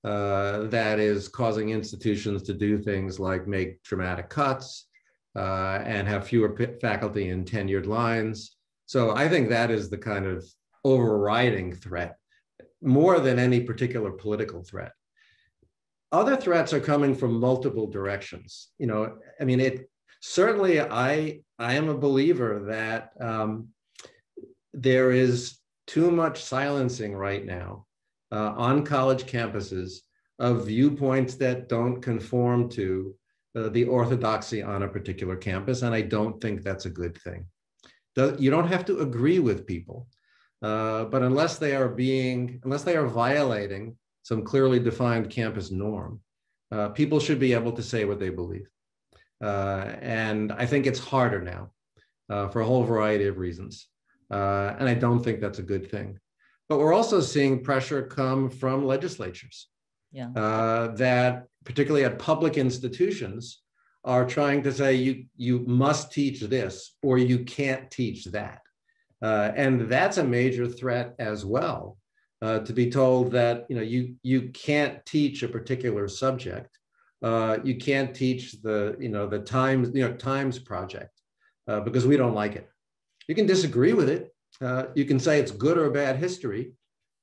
that is causing institutions to do things like make dramatic cuts and have fewer faculty in tenured lines. So I think that is the kind of overriding threat, more than any particular political threat. Other threats are coming from multiple directions. You know, I mean, certainly I am a believer that there is too much silencing right now on college campuses of viewpoints that don't conform to the orthodoxy on a particular campus, and I don't think that's a good thing. You don't have to agree with people, but unless they are violating some clearly defined campus norm, people should be able to say what they believe. And I think it's harder now for a whole variety of reasons. And I don't think that's a good thing. But we're also seeing pressure come from legislatures that, particularly at public institutions, are trying to say you must teach this or you can't teach that. And that's a major threat as well, to be told that you can't teach a particular subject. You can't teach the New York Times project because we don't like it. You can disagree with it. You can say it's good or bad history,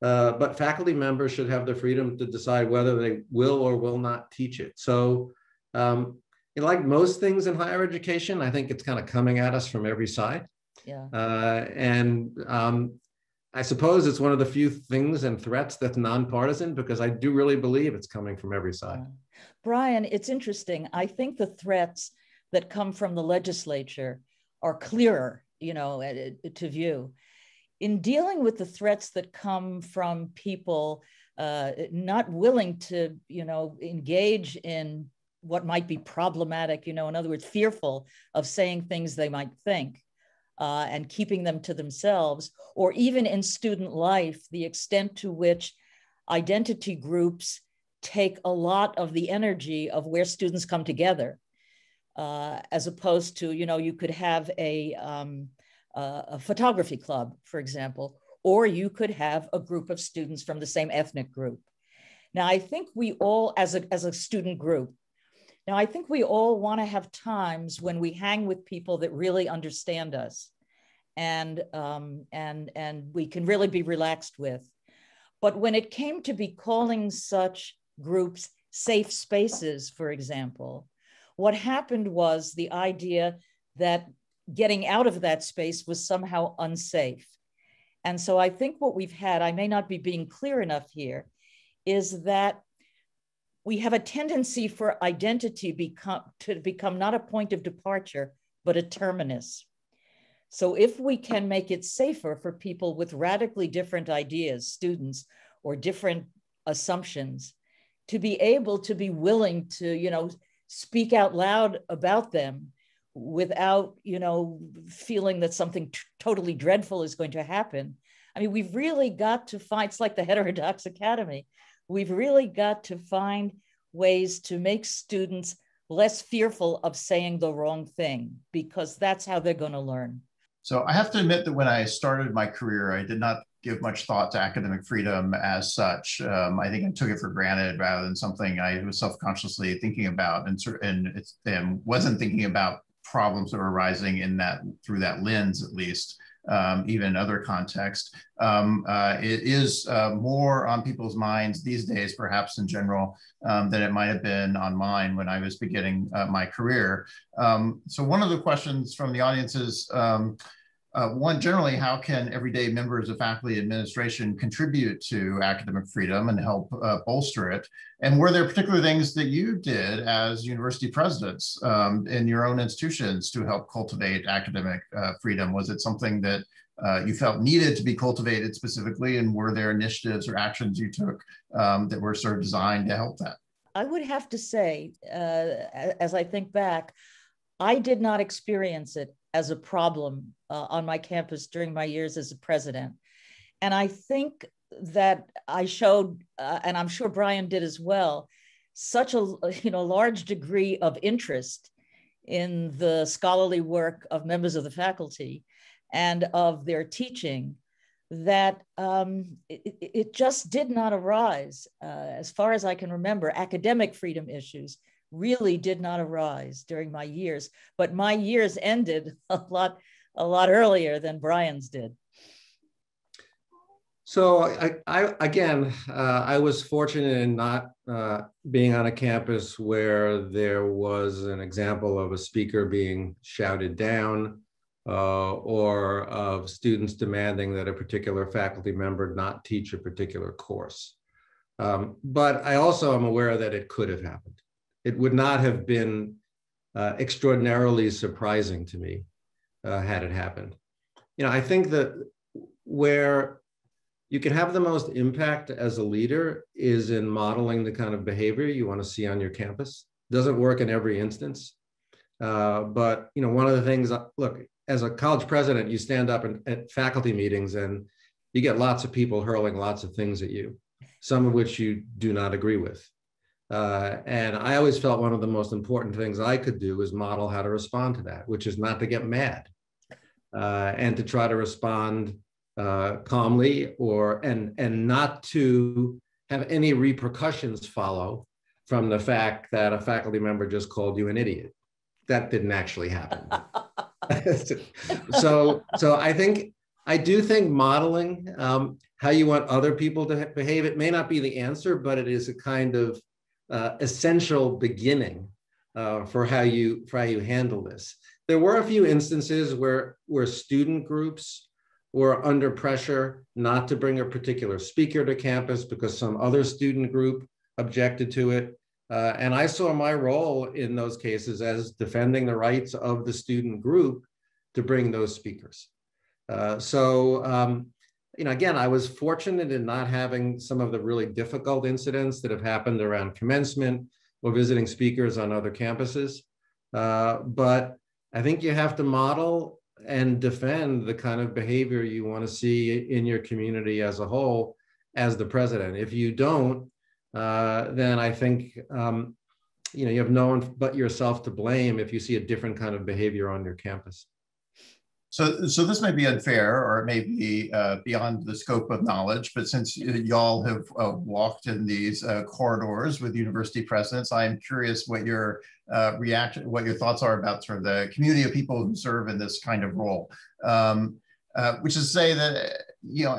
but faculty members should have the freedom to decide whether they will or will not teach it. So like most things in higher education, I think it's kind of coming at us from every side. Yeah. And I suppose it's one of the few things and threats that's nonpartisan, because I do really believe it's coming from every side. Brian, it's interesting. I think the threats that come from the legislature are clearer, to view. In dealing with the threats that come from people not willing to, engage in what might be problematic, in other words, fearful of saying things they might think and keeping them to themselves, or even in student life, the extent to which identity groups take a lot of the energy of where students come together, as opposed to, you could have a photography club, for example, or you could have a group of students from the same ethnic group. Now, I think we all, as a student group, now I think we all want to have times when we hang with people that really understand us and we can really be relaxed with. But when it came to be calling such groups safe spaces, for example, what happened was the idea that getting out of that space was somehow unsafe. And so I think what we've had, I may not be being clear enough here, is that we have a tendency for identity to become not a point of departure, but a terminus. So if we can make it safer for people with radically different ideas, students, or different assumptions, to be able to be willing to, speak out loud about them without, feeling that something totally dreadful is going to happen. I mean, we've really got to find, it's like the Heterodox Academy. We've really got to find ways to make students less fearful of saying the wrong thing, because that's how they're going to learn. So I have to admit that when I started my career, I did not give much thought to academic freedom as such. I think I took it for granted rather than something I was self-consciously thinking about and wasn't thinking about problems that are arising in that through that lens, at least, even in other contexts. It is more on people's minds these days, perhaps in general, than it might have been on mine when I was beginning my career. So one of the questions from the audience is, one, generally, how can everyday members of faculty administration contribute to academic freedom and help bolster it? And were there particular things that you did as university presidents in your own institutions to help cultivate academic freedom? Was it something that you felt needed to be cultivated specifically? And were there initiatives or actions you took that were sort of designed to help that? I would have to say, as I think back, I did not experience it as a problem on my campus during my years as a president. And I think that I showed, and I'm sure Brian did as well, such a large degree of interest in the scholarly work of members of the faculty and of their teaching that it just did not arise. As far as I can remember, academic freedom issues really did not arise during my years, but my years ended a lot earlier than Brian's did. So I was fortunate in not being on a campus where there was an example of a speaker being shouted down or of students demanding that a particular faculty member not teach a particular course. But I also am aware that it could have happened. It would not have been extraordinarily surprising to me had it happened. I think that where you can have the most impact as a leader is in modeling the kind of behavior you want to see on your campus. Doesn't work in every instance. But one of the things, look, as a college president, you stand up at faculty meetings and you get lots of people hurling lots of things at you, some of which you do not agree with. And I always felt one of the most important things I could do is model how to respond to that, which is not to get mad and to try to respond calmly and not to have any repercussions follow from the fact that a faculty member just called you an idiot. That didn't actually happen. So I do think modeling how you want other people to behave, it may not be the answer, but it is a kind of essential beginning for how you handle this. There were a few instances where student groups were under pressure not to bring a particular speaker to campus because some other student group objected to it. And I saw my role in those cases as defending the rights of the student group to bring those speakers. Again, I was fortunate in not having some of the really difficult incidents that have happened around commencement or visiting speakers on other campuses. But I think you have to model and defend the kind of behavior you want to see in your community as a whole as the president. If you don't, then I think you have no one but yourself to blame if you see a different kind of behavior on your campus. So this may be unfair, or it may be beyond the scope of knowledge, but since y'all have walked in these corridors with university presidents, I am curious what your what your thoughts are about sort of the community of people who serve in this kind of role. Which is to say that,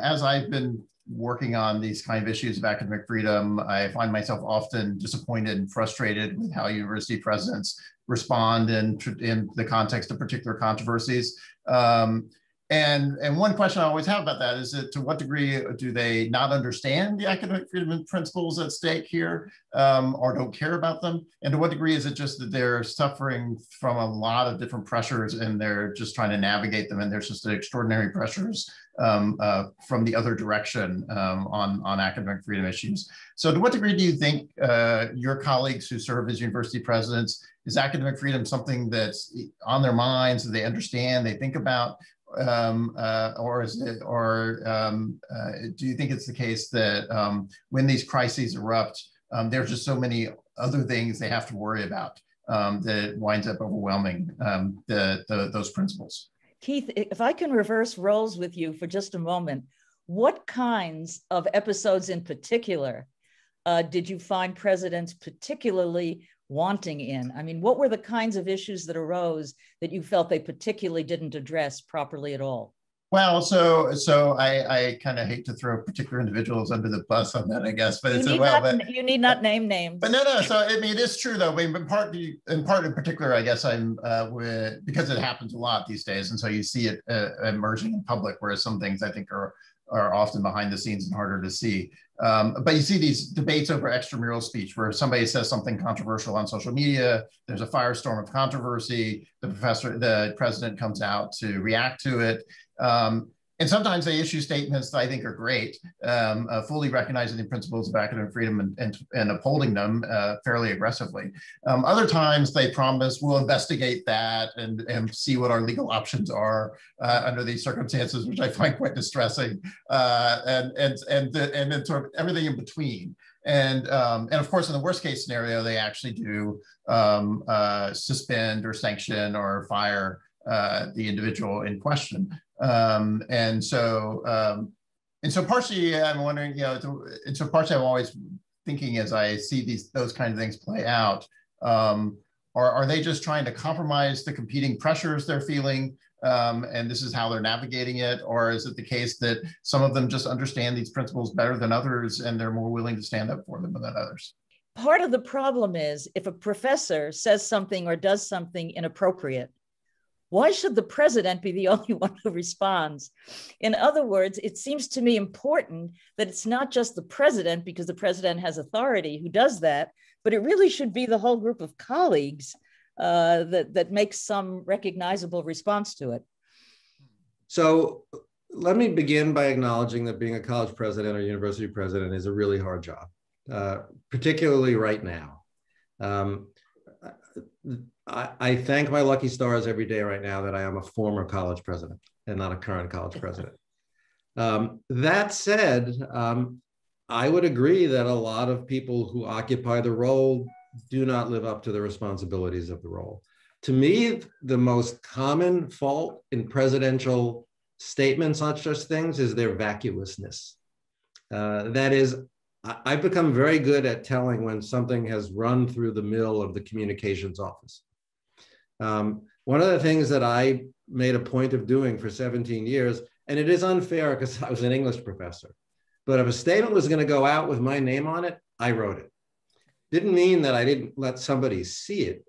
as I've been working on these kind of issues of academic freedom, I find myself often disappointed and frustrated with how university presidents respond in the context of particular controversies. And one question I always have about that is that to what degree do they not understand the academic freedom principles at stake here, or don't care about them? And to what degree is it just that they're suffering from a lot of different pressures and they're just trying to navigate them, and there's just extraordinary pressures from the other direction on academic freedom issues? So to what degree do you think your colleagues who serve as university presidents, is academic freedom something that's on their minds, that they understand, they think about? Or do you think it's the case that when these crises erupt, there's just so many other things they have to worry about that it winds up overwhelming those principles? Keith, if I can reverse roles with you for just a moment, what kinds of episodes in particular did you find presidents particularly wanting in? I mean, what were the kinds of issues that arose that you felt they particularly didn't address properly at all? Well, so I kind of hate to throw particular individuals under the bus on that, I guess, but you need not name names. But no. So I mean, it is true though. I mean, in part in particular, I guess I'm because it happens a lot these days, and so you see it emerging in public, whereas some things I think are often behind the scenes and harder to see. But you see these debates over extramural speech where somebody says something controversial on social media, there's a firestorm of controversy, the president comes out to react to it. And sometimes they issue statements that I think are great, fully recognizing the principles of academic freedom and upholding them fairly aggressively. Other times they promise we'll investigate that and see what our legal options are under these circumstances, which I find quite distressing, and then sort of everything in between. And of course, in the worst case scenario, they actually do suspend or sanction or fire the individual in question. And so partially I'm wondering, and so partially I'm always thinking as I see those kind of things play out, are they just trying to compromise the competing pressures they're feeling, and this is how they're navigating it? Or is it the case that some of them just understand these principles better than others and they're more willing to stand up for them than others? Part of the problem is if a professor says something or does something inappropriate, why should the president be the only one who responds? In other words, it seems to me important that it's not just the president, because the president has authority, who does that, but it really should be the whole group of colleagues that makes some recognizable response to it. So let me begin by acknowledging that being a college president or university president is a really hard job, particularly right now. I thank my lucky stars every day right now that I am a former college president and not a current college president. That said, I would agree that a lot of people who occupy the role do not live up to the responsibilities of the role. To me, the most common fault in presidential statements on such things is their vacuousness. That is, I've become very good at telling when something has run through the mill of the communications office. One of the things that I made a point of doing for 17 years, and it is unfair because I was an English professor, but if a statement was going to go out with my name on it, I wrote it. Didn't mean that I didn't let somebody see it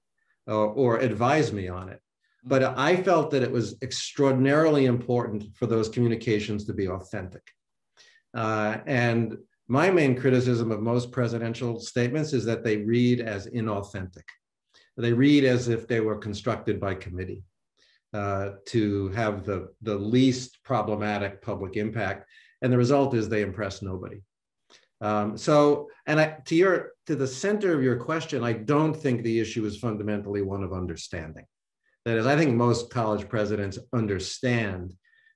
or advise me on it, but I felt that it was extraordinarily important for those communications to be authentic. And my main criticism of most presidential statements is that they read as inauthentic. They read as if they were constructed by committee to have the least problematic public impact. And the result is they impress nobody. To the center of your question, I don't think the issue is fundamentally one of understanding. That is, I think most college presidents understand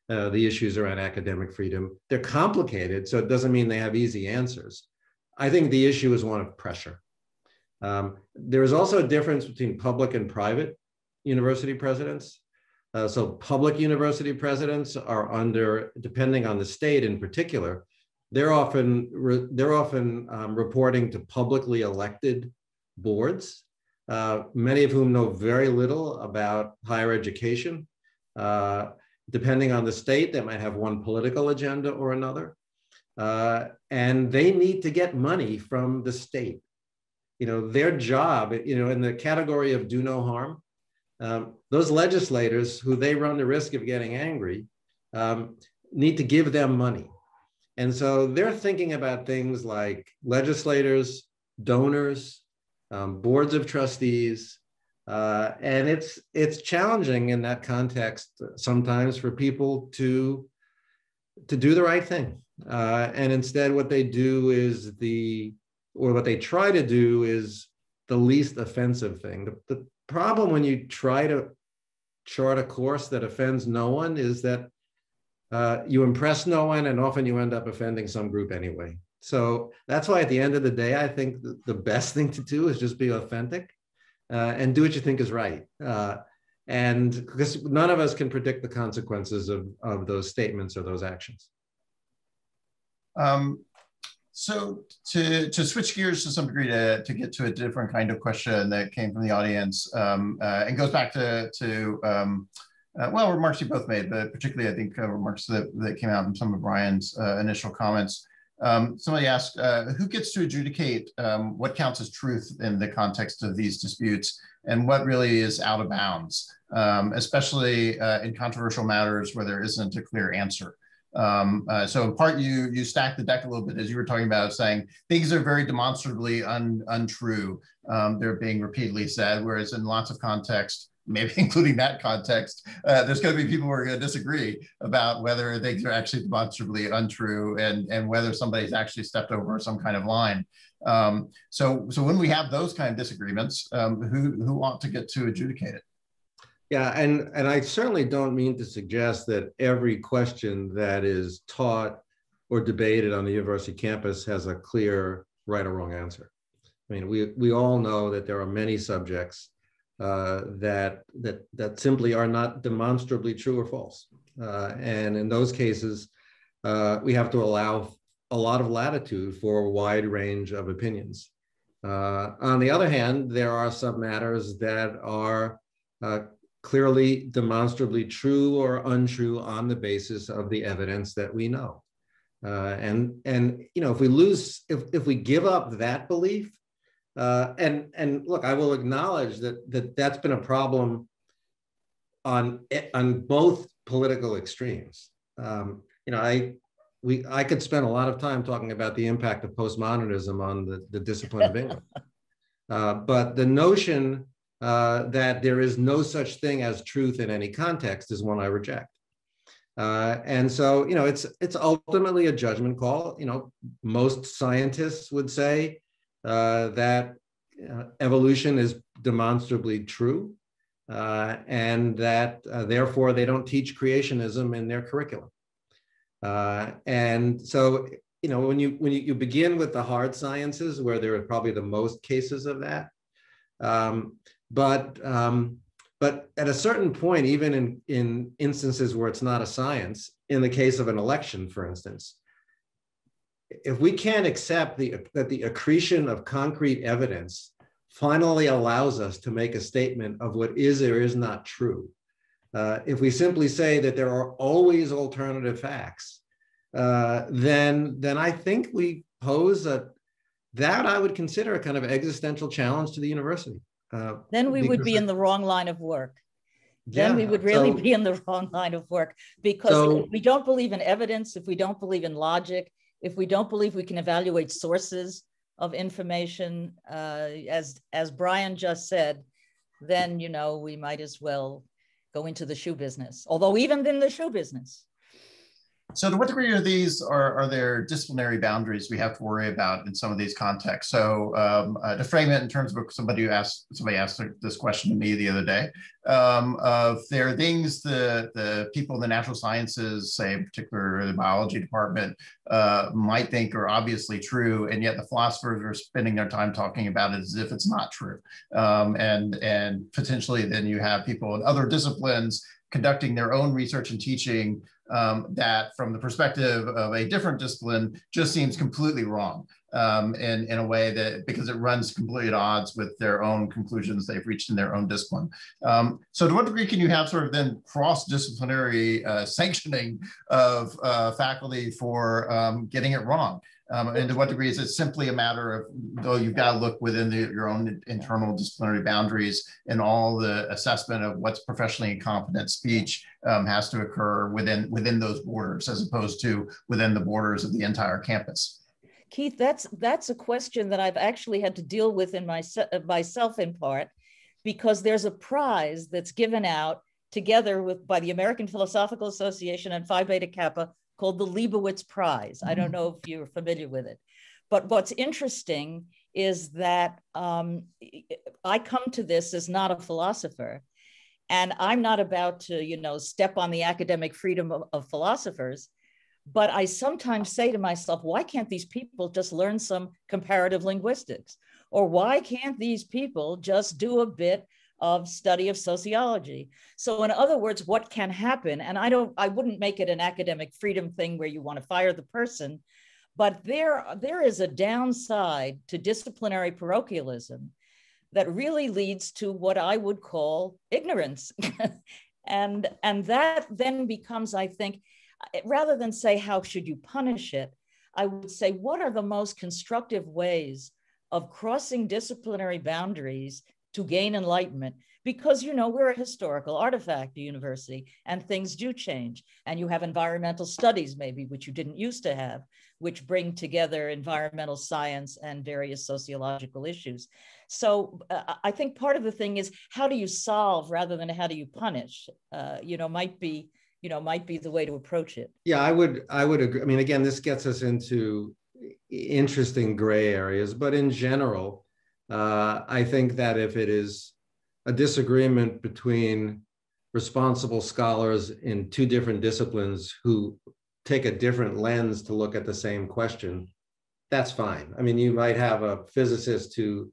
the issues around academic freedom. They're complicated, so it doesn't mean they have easy answers. I think the issue is one of pressure. There is also a difference between public and private university presidents. So public university presidents are under, depending on the state in particular, they're often reporting to publicly elected boards, many of whom know very little about higher education. Depending on the state, they might have one political agenda or another. And they need to get money from the state. Their job, in the category of do no harm, those legislators who they run the risk of getting angry need to give them money. And so they're thinking about things like legislators, donors, boards of trustees, and it's challenging in that context sometimes for people to do the right thing. And instead what they do is what they try to do is the least offensive thing. The problem when you try to chart a course that offends no one is that you impress no one, and often you end up offending some group anyway. So that's why at the end of the day, I think the best thing to do is just be authentic and do what you think is right. And because none of us can predict the consequences of those statements or those actions. So to switch gears to some degree to get to a different kind of question that came from the audience and goes back to well, remarks you both made, but particularly I think remarks that came out in some of Brian's initial comments. Somebody asked, who gets to adjudicate what counts as truth in the context of these disputes and what really is out of bounds, especially in controversial matters where there isn't a clear answer. So in part, you stacked the deck a little bit as you were talking about saying things are very demonstrably untrue. They're being repeatedly said, whereas in lots of contexts, maybe including that context, there's going to be people who are going to disagree about whether things are actually demonstrably untrue and whether somebody's actually stepped over some kind of line. So when we have those kind of disagreements, who ought to get to adjudicate it? Yeah, and I certainly don't mean to suggest that every question that is taught or debated on the university campus has a clear right or wrong answer. I mean, we all know that there are many subjects that simply are not demonstrably true or false. And in those cases, we have to allow a lot of latitude for a wide range of opinions. On the other hand, there are some matters that are clearly demonstrably true or untrue on the basis of the evidence that we know. And you know, if we give up that belief, and look, I will acknowledge that's been a problem on both political extremes. You know, I could spend a lot of time talking about the impact of postmodernism on the discipline of English. But the notion that there is no such thing as truth in any context is one I reject. And so, you know, it's ultimately a judgment call. You know, most scientists would say that evolution is demonstrably true, and that therefore they don't teach creationism in their curriculum. And so, you know, when you begin with the hard sciences, where there are probably the most cases of that, but at a certain point, even in instances where it's not a science, in the case of an election, for instance, if we can't accept that the accretion of concrete evidence finally allows us to make a statement of what is or is not true, if we simply say that there are always alternative facts, then I think we pose that I would consider a kind of existential challenge to the university. Then we would be in the wrong line of work. Then we would really be in the wrong line of work, because if we don't believe in evidence, if we don't believe in logic, if we don't believe we can evaluate sources of information, as Brian just said, then, you know, we might as well go into the shoe business, although even in the shoe business. So to what degree are there disciplinary boundaries we have to worry about in some of these contexts? So to frame it in terms of somebody asked this question to me the other day, of there are things the people in the natural sciences, say in particular the biology department, might think are obviously true, and yet the philosophers are spending their time talking about it as if it's not true. And potentially then you have people in other disciplines conducting their own research and teaching that from the perspective of a different discipline just seems completely wrong in a way that, because it runs completely at odds with their own conclusions they've reached in their own discipline. So to what degree can you have sort of then cross-disciplinary sanctioning of faculty for getting it wrong? And to what degree is it simply a matter of, though you've got to look within your own internal disciplinary boundaries, and all the assessment of what's professionally incompetent speech has to occur within those borders, as opposed to within the borders of the entire campus? Keith, that's a question that I've actually had to deal with in myself in part, because there's a prize that's given out together by the American Philosophical Association and Phi Beta Kappa called the Leibowitz Prize. I don't know if you're familiar with it, but what's interesting is that I come to this as not a philosopher, and I'm not about to, you know, step on the academic freedom of philosophers, but I sometimes say to myself, why can't these people just learn some comparative linguistics? Or why can't these people just do a bit of study of sociology? So in other words, what can happen, and I wouldn't make it an academic freedom thing where you want to fire the person, But there is a downside to disciplinary parochialism that really leads to what I would call ignorance. and that then becomes, I think, rather than say, how should you punish it? I would say, what are the most constructive ways of crossing disciplinary boundaries to gain enlightenment? Because, you know, we're a historical artifact, the university, and things do change. And you have environmental studies, maybe, which you didn't used to have, which bring together environmental science and various sociological issues. So I think part of the thing is, how do you solve rather than how do you punish? Might be the way to approach it. Yeah, I would agree. I mean, again, this gets us into interesting gray areas, but in general, I think that if it is a disagreement between responsible scholars in two different disciplines who take a different lens to look at the same question, that's fine. I mean, you might have a physicist who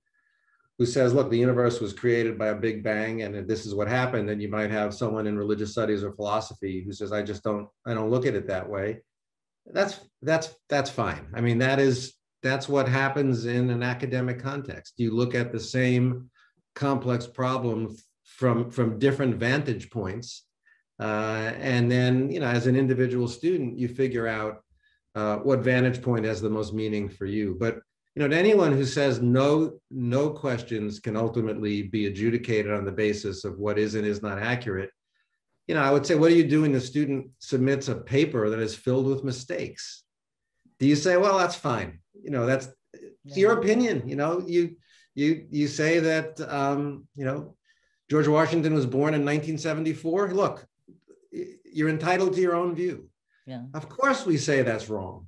says, look, the universe was created by a big bang and this is what happened. And you might have someone in religious studies or philosophy who says, I don't look at it that way. That's fine. I mean, that's what happens in an academic context. You look at the same complex problem from different vantage points. And then, you know, as an individual student, you figure out what vantage point has the most meaning for you. But, you know, to anyone who says no questions can ultimately be adjudicated on the basis of what is and is not accurate, you know, I would say, what do you do when the student submits a paper that is filled with mistakes? Do you say, well, that's fine? You know, that's your opinion. You know, you say that, you know, George Washington was born in 1974. Look, you're entitled to your own view. Yeah. Of course we say that's wrong.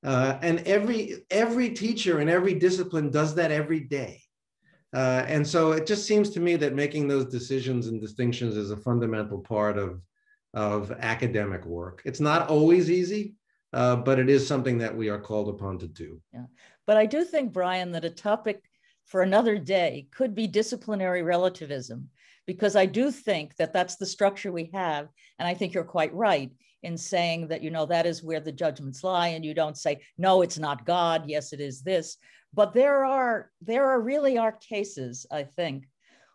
And every teacher in every discipline does that every day. And so it just seems to me that making those decisions and distinctions is a fundamental part of academic work. It's not always easy, but it is something that we are called upon to do. Yeah. But I do think, Brian, that a topic for another day could be disciplinary relativism, because I do think that that's the structure we have. And I think you're quite right in saying that, you know, that is where the judgments lie. And you don't say, no, it's not God. Yes, it is this. But there really are cases, I think,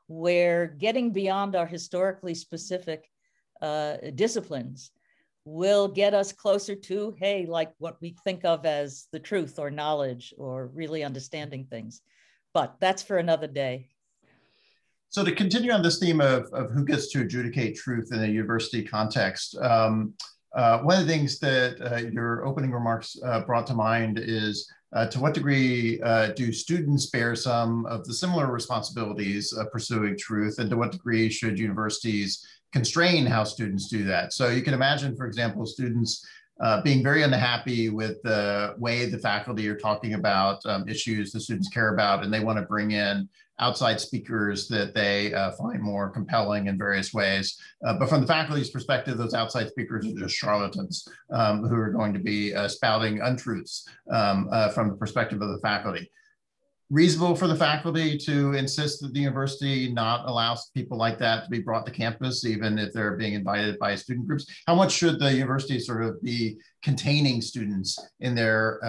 where getting beyond our historically specific disciplines will get us closer to, hey, like what we think of as the truth or knowledge or really understanding things. But that's for another day. So to continue on this theme of who gets to adjudicate truth in a university context, one of the things that your opening remarks brought to mind is to what degree do students bear some of the similar responsibilities of pursuing truth, and to what degree should universities constrain how students do that? So you can imagine, for example, students being very unhappy with the way the faculty are talking about issues the students care about, and they want to bring in outside speakers that they find more compelling in various ways. But from the faculty's perspective, those outside speakers are just charlatans who are going to be spouting untruths from the perspective of the faculty. Reasonable for the faculty to insist that the university not allow people like that to be brought to campus, even if they're being invited by student groups? How much should the university sort of be containing students in their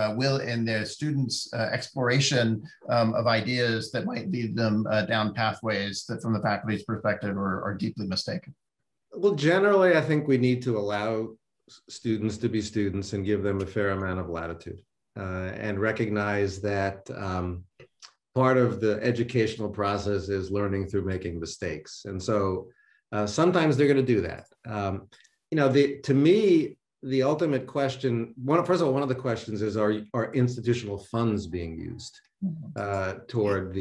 students' exploration of ideas that might lead them down pathways that from the faculty's perspective are deeply mistaken? Well, generally, I think we need to allow students to be students and give them a fair amount of latitude and recognize that part of the educational process is learning through making mistakes. And so sometimes they're going to do that. You know, to me, the ultimate question, first of all, one of the questions is, are institutional funds being used toward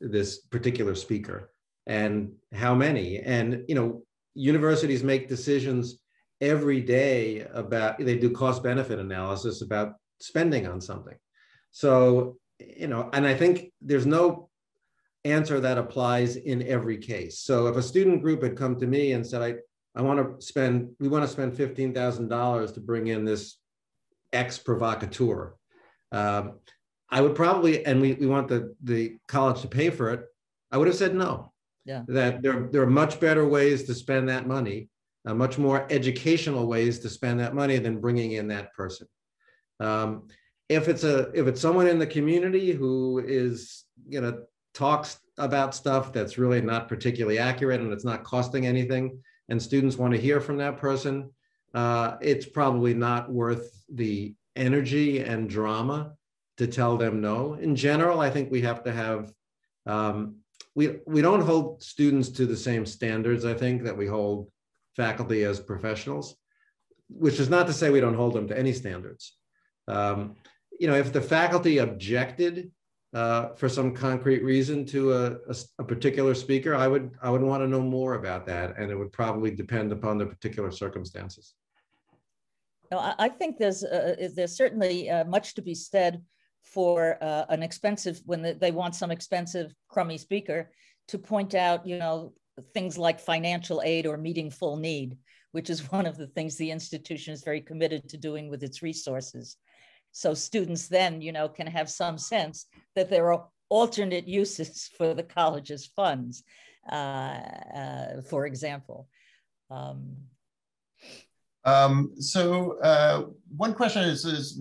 this particular speaker, and how many? And, you know, universities make decisions every day they do cost benefit analysis about spending on something. So, you know, and I think there's no answer that applies in every case. So if a student group had come to me and said, we want to spend $15,000 to bring in this ex provocateur, I would probably, and we want the college to pay for it, I would have said no. Yeah. That there are much better ways to spend that money, much more educational ways to spend that money than bringing in that person. if it's someone in the community who is, talks about stuff that's really not particularly accurate and it's not costing anything, and students want to hear from that person, it's probably not worth the energy and drama to tell them no. In general, I think we have to have, we don't hold students to the same standards, I think, that we hold faculty as professionals, which is not to say we don't hold them to any standards. If the faculty objected for some concrete reason to a particular speaker, I would want to know more about that, and it would probably depend upon the particular circumstances. No, I think there's certainly much to be said for an expensive, when they want some expensive, crummy speaker, to point out, things like financial aid or meeting full need, which is one of the things the institution is very committed to doing with its resources. So students then, can have some sense that there are alternate uses for the college's funds, for example. One question is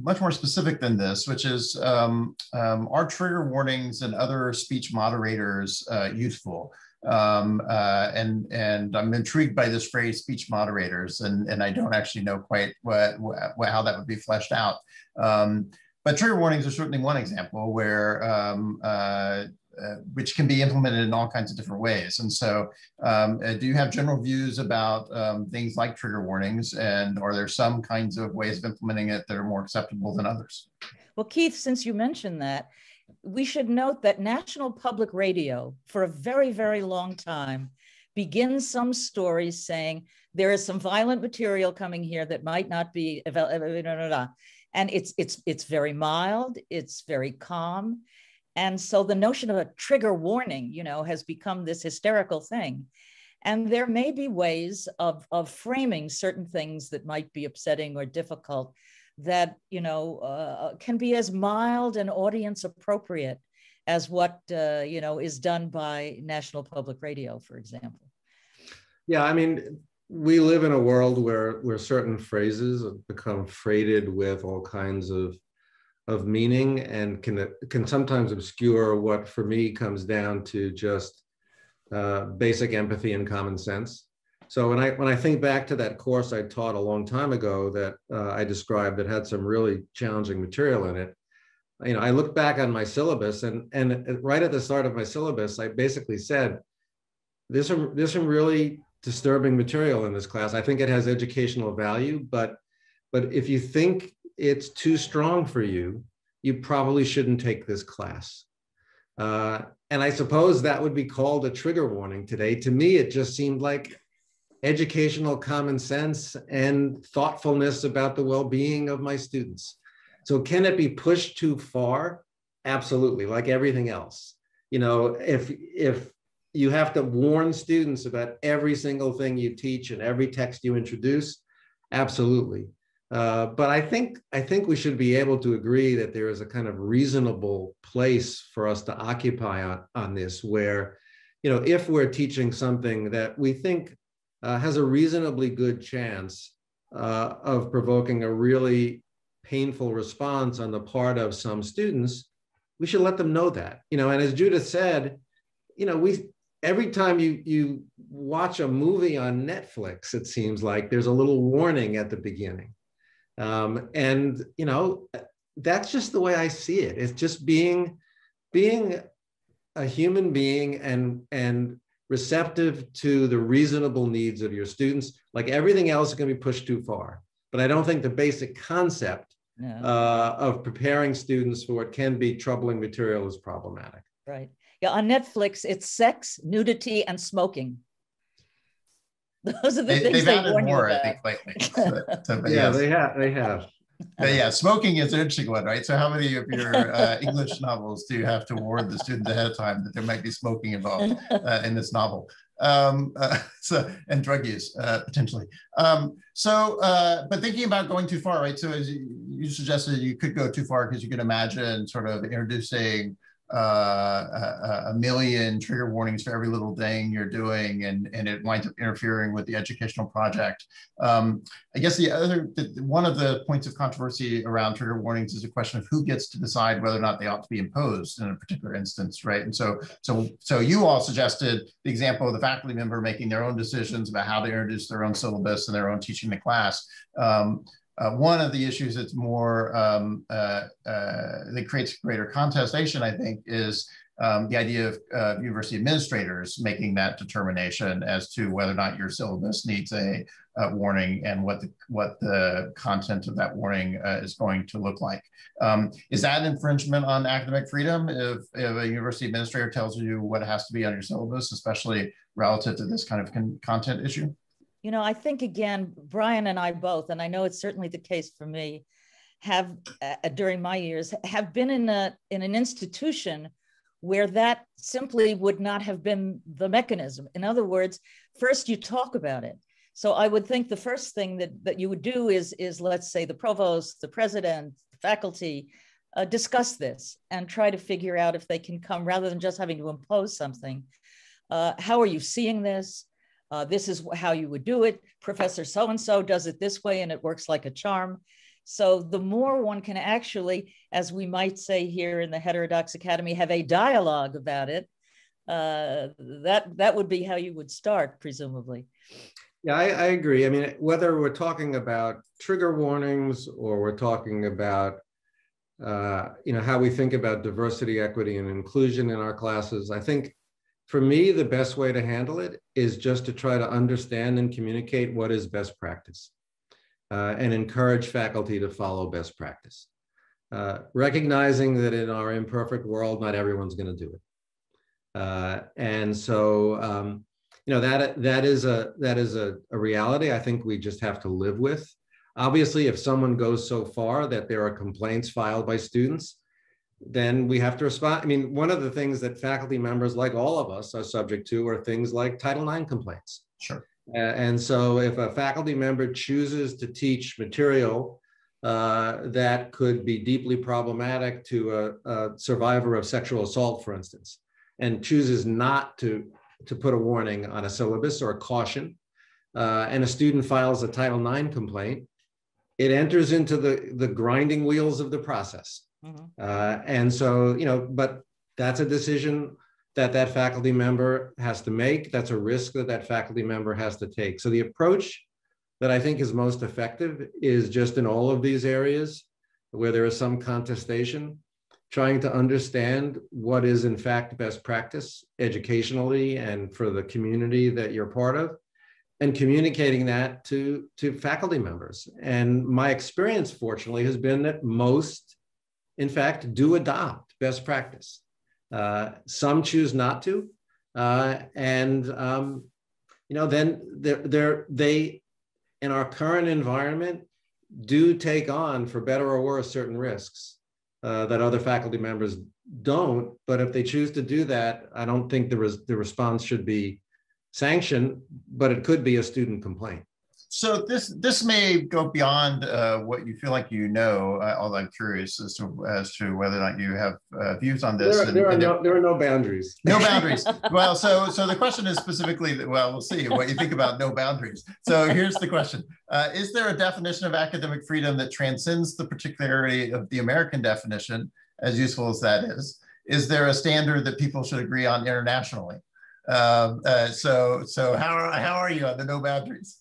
much more specific than this, which is, are trigger warnings and other speech moderators useful? And I'm intrigued by this phrase, speech moderators, and I don't actually know quite how that would be fleshed out. But trigger warnings are certainly one example where which can be implemented in all kinds of different ways. And so do you have general views about things like trigger warnings, and are there some kinds of ways of implementing it that are more acceptable than others? Well, Keith, since you mentioned that, we should note that National Public Radio, for a very, very long time, begins some stories saying there is some violent material coming here that might not be available. And it's very mild, it's very calm. And so the notion of a trigger warning, has become this hysterical thing. And there may be ways of framing certain things that might be upsetting or difficult that, can be as mild and audience appropriate as what, is done by National Public Radio, for example. Yeah, I mean, we live in a world where certain phrases have become freighted with all kinds of meaning, and can sometimes obscure what for me comes down to just basic empathy and common sense. So when I think back to that course I taught a long time ago that I described that had some really challenging material in it, I looked back on my syllabus, and right at the start of my syllabus, I basically said, there's some really disturbing material in this class. I think it has educational value, but if you think it's too strong for you, you probably shouldn't take this class. And I suppose that would be called a trigger warning today. To me, it just seemed like educational common sense and thoughtfulness about the well-being of my students. So can it be pushed too far? Absolutely, like everything else. If you have to warn students about every single thing you teach and every text you introduce, absolutely. But I think we should be able to agree that there is a kind of reasonable place for us to occupy on this, where, if we're teaching something that we think has a reasonably good chance of provoking a really painful response on the part of some students, we should let them know that. And as Judith said, every time you watch a movie on Netflix, it seems like there's a little warning at the beginning. And that's just the way I see it. It's just being a human being and receptive to the reasonable needs of your students. Like everything else is going to be pushed too far. But I don't think the basic concept of preparing students for what can be troubling material is problematic. Right. Yeah, on Netflix, it's sex, nudity, and smoking. Those are the things they warn you about. I think, lately. Yeah, yes. They have. Yeah, smoking is an interesting one, right? So how many of your English novels do you have to warn the students ahead of time that there might be smoking involved in this novel? And drug use, potentially. But thinking about going too far, right? So as you suggested, you could go too far because you can imagine sort of introducing a million trigger warnings for every little thing you're doing, and it winds up interfering with the educational project. I guess one of the points of controversy around trigger warnings is a question of who gets to decide whether or not they ought to be imposed in a particular instance, right? And so you all suggested the example of the faculty member making their own decisions about how they introduce their own syllabus and their own teaching the class. One of the issues that's more, that creates greater contestation, I think, is the idea of university administrators making that determination as to whether or not your syllabus needs a warning and what the content of that warning is going to look like. Is that an infringement on academic freedom if a university administrator tells you what has to be on your syllabus, especially relative to this kind of content issue? You know, I think, again, Brian and I both, and I know it's certainly the case for me, have, during my years, have been in an institution where that simply would not have been the mechanism. In other words, first you talk about it. So I would think the first thing that you would do is, let's say, the provost, the president, the faculty, discuss this and try to figure out if they can come, rather than just having to impose something. How are you seeing this? This is how you would do it. Professor so-and-so does it this way and it works like a charm. So the more one can actually, as we might say here in the Heterodox Academy, have a dialogue about it, that would be how you would start, presumably. Yeah, I agree. I mean, whether we're talking about trigger warnings or we're talking about how we think about diversity, equity, and inclusion in our classes, I think for me, the best way to handle it is just to try to understand and communicate what is best practice and encourage faculty to follow best practice. Recognizing that in our imperfect world, not everyone's going to do it. And so, that is a reality I think we just have to live with. Obviously, if someone goes so far that there are complaints filed by students, then we have to respond. I mean, one of the things that faculty members, like all of us, are subject to are things like Title IX complaints. Sure. And so if a faculty member chooses to teach material that could be deeply problematic to a survivor of sexual assault, for instance, and chooses not to put a warning on a syllabus or a caution, and a student files a Title IX complaint, it enters into the grinding wheels of the process. Mm-hmm. And so, but that's a decision that faculty member has to make. That's a risk that faculty member has to take. So the approach that I think is most effective is just in all of these areas where there is some contestation, trying to understand what is in fact best practice educationally and for the community that you're part of, and communicating that to faculty members. And my experience, fortunately, has been that most, in fact, do adopt best practice. Some choose not to, then they, in our current environment, do take on, for better or worse, certain risks that other faculty members don't. But if they choose to do that, I don't think the response should be sanctioned, but it could be a student complaint. So this may go beyond what you feel like you know, although I'm curious as to whether or not you have views on this. There are no boundaries. No boundaries. Well, so the question is specifically, well, we'll see what you think about no boundaries. So here's the question. Is there a definition of academic freedom that transcends the particularity of the American definition, as useful as that is? Is there a standard that people should agree on internationally? So how are you on the no boundaries?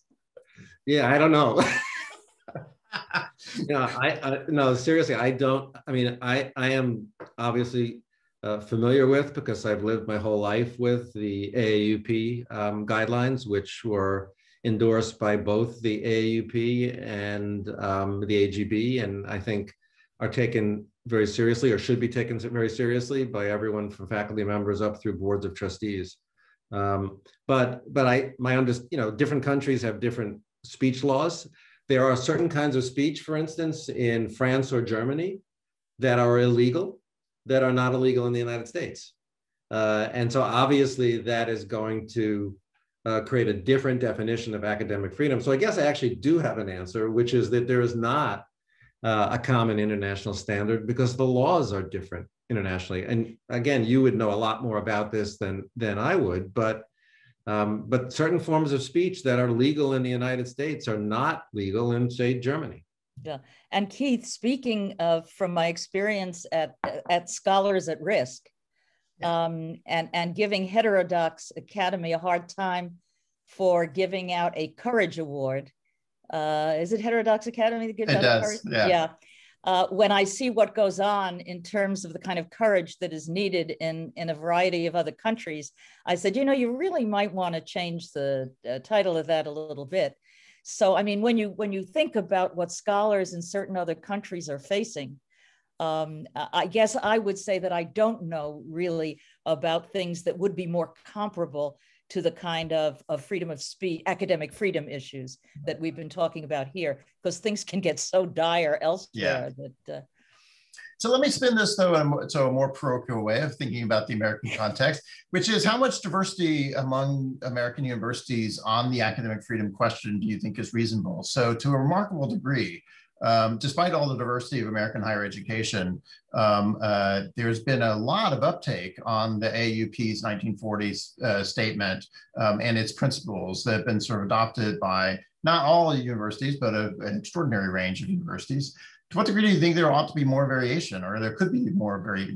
Yeah, I don't know. No, seriously, I don't. I mean, I am obviously familiar with, because I've lived my whole life with, the AAUP guidelines, which were endorsed by both the AAUP and the AGB, and I think are taken very seriously, or should be taken very seriously, by everyone from faculty members up through boards of trustees. But different countries have different speech laws. There are certain kinds of speech, for instance, in France or Germany, that are illegal, that are not illegal in the United States. And so obviously that is going to create a different definition of academic freedom. So I guess I actually do have an answer, which is that there is not a common international standard, because the laws are different internationally. And again, you would know a lot more about this than I would, but certain forms of speech that are legal in the United States are not legal in, say, Germany. Yeah, and Keith, speaking from my experience at Scholars at Risk, and giving Heterodox Academy a hard time for giving out a Courage Award. Is it Heterodox Academy that gives out a Courage? Yeah. When I see what goes on in terms of the kind of courage that is needed in a variety of other countries, I said, you really might want to change the title of that a little bit. So, I mean, when you think about what scholars in certain other countries are facing, I guess I would say that I don't know really about things that would be more comparable to the kind of freedom of speech, academic freedom issues that we've been talking about here, because things can get so dire elsewhere. That, So let me spin this, though, in a more parochial way of thinking about the American context, which is how much diversity among American universities on the academic freedom question do you think is reasonable? So to a remarkable degree, despite all the diversity of American higher education, there's been a lot of uptake on the AAUP's 1940s statement and its principles that have been sort of adopted by not all universities, but an extraordinary range of universities. To what degree do you think there ought to be more variation, or there could be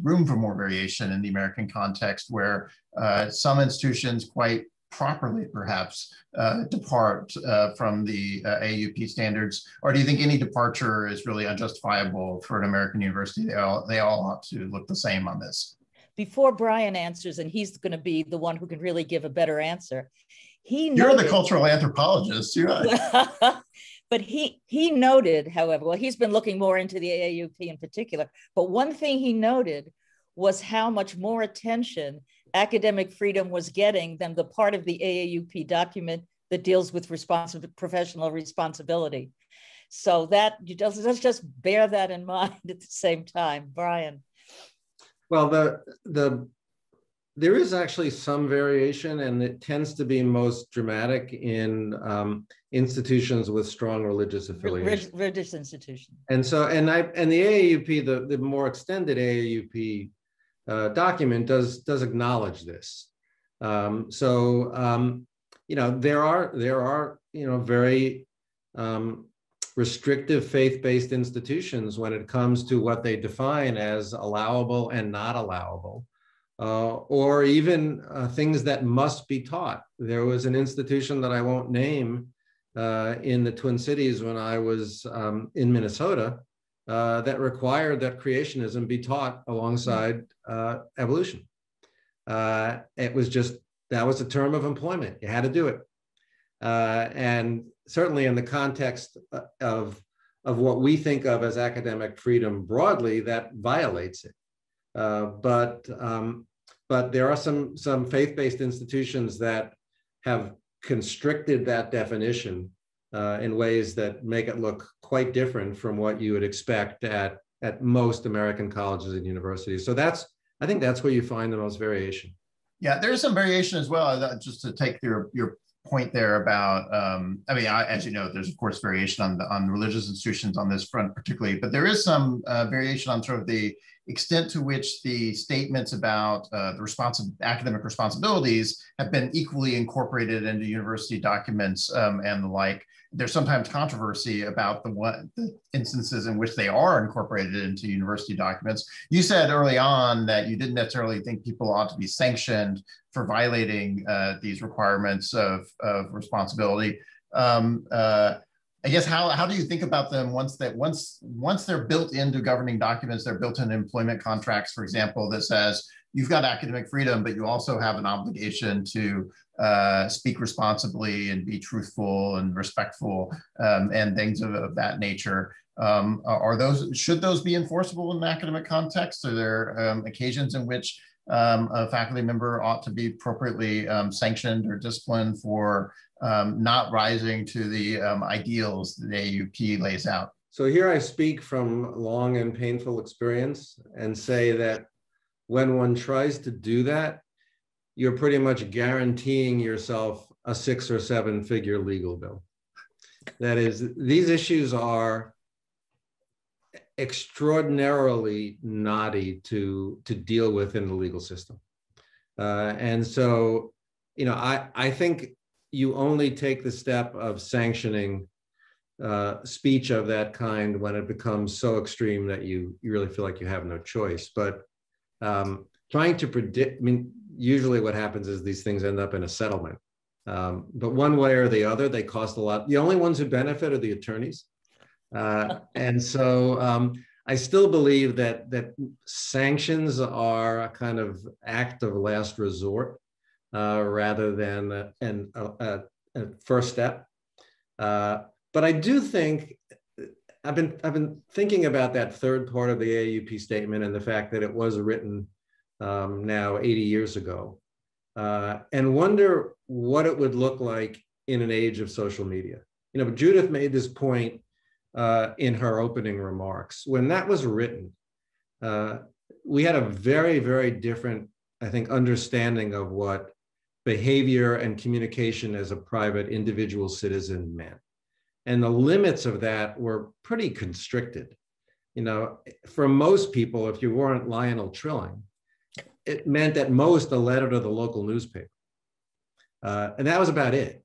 room for more variation in the American context, where some institutions quite properly perhaps depart from the AAUP standards? Or do you think any departure is really unjustifiable for an American university? They all ought to look the same on this. Before Brian answers, and he's going to be the one who can really give a better answer, You're the cultural anthropologist. But he noted, however, well, he's been looking more into the AAUP in particular, but one thing he noted was how much more attention academic freedom was getting than the part of the AAUP document that deals with professional responsibility. So let's just bear that in mind at the same time. Brian. Well, there is actually some variation, and it tends to be most dramatic in institutions with strong religious affiliation. Religious institutions. And so, and the AAUP, the more extended AAUP document does acknowledge this. There are very restrictive faith-based institutions when it comes to what they define as allowable and not allowable. Or even things that must be taught. There was an institution that I won't name in the Twin Cities when I was in Minnesota that required that creationism be taught alongside evolution. That was a term of employment. You had to do it. And certainly in the context of what we think of as academic freedom broadly, that violates it. But there are some faith-based institutions that have constricted that definition in ways that make it look quite different from what you would expect at most American colleges and universities. So I think that's where you find the most variation. Yeah, there is some variation as well. Just to take your point there about, as you know, there's of course variation on religious institutions on this front particularly, but there is some variation on sort of the extent to which the statements about the academic responsibilities have been equally incorporated into university documents and the like. There's sometimes controversy about the instances in which they are incorporated into university documents. You said early on that you didn't necessarily think people ought to be sanctioned for violating these requirements of responsibility. I guess how do you think about them once they're built into governing documents? They're built in employment contracts, for example, that says you've got academic freedom, but you also have an obligation to speak responsibly and be truthful and respectful and things of that nature. Should those be enforceable in the academic context? Are there occasions in which a faculty member ought to be appropriately sanctioned or disciplined for not rising to the ideals that the AAUP lays out? So here I speak from long and painful experience and say that when one tries to do that, you're pretty much guaranteeing yourself a 6 or 7 figure legal bill. That is, these issues are extraordinarily knotty to deal with in the legal system. And so, you know, I think you only take the step of sanctioning speech of that kind when it becomes so extreme that you really feel like you have no choice. But trying to predict, I mean, usually what happens is these things end up in a settlement. But one way or the other, they cost a lot. The only ones who benefit are the attorneys. And so I still believe that sanctions are a kind of act of last resort rather than a first step. But I do think I've been thinking about that third part of the AAUP statement and the fact that it was written now 80 years ago, and wonder what it would look like in an age of social media. You know, Judith made this point in her opening remarks. When that was written, we had a very, very different, I think, understanding of what behavior and communication as a private individual citizen meant. And the limits of that were pretty constricted. You know, for most people, if you weren't Lionel Trilling, it meant at most a letter to the local newspaper. And that was about it.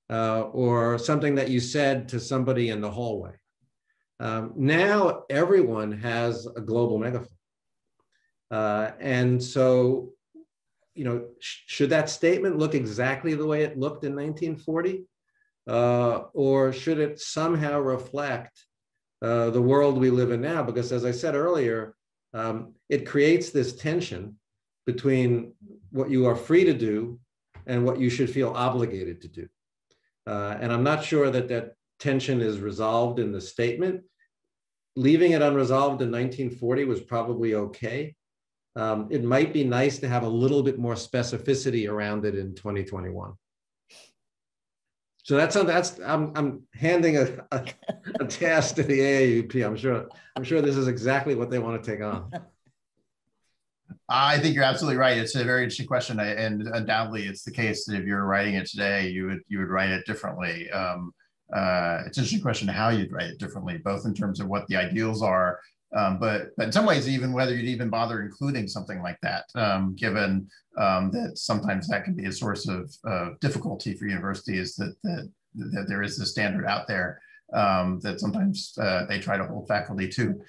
Or something that you said to somebody in the hallway. Now everyone has a global megaphone. And so, you know, should that statement look exactly the way it looked in 1940? Or should it somehow reflect the world we live in now? Because as I said earlier, it creates this tension between what you are free to do and what you should feel obligated to do. And I'm not sure that that tension is resolved in the statement. Leaving it unresolved in 1940 was probably okay. It might be nice to have a little bit more specificity around it in 2021. So I'm handing a task to the AAUP. I'm sure this is exactly what they want to take on. I think you're absolutely right. It's a very interesting question, and undoubtedly, it's the case that if you're writing it today, you would write it differently. It's an interesting question how you'd write it differently, both in terms of what the ideals are, but in some ways, even whether you'd even bother including something like that, given that sometimes that can be a source of difficulty for universities, that there is this standard out there that sometimes they try to hold faculty to.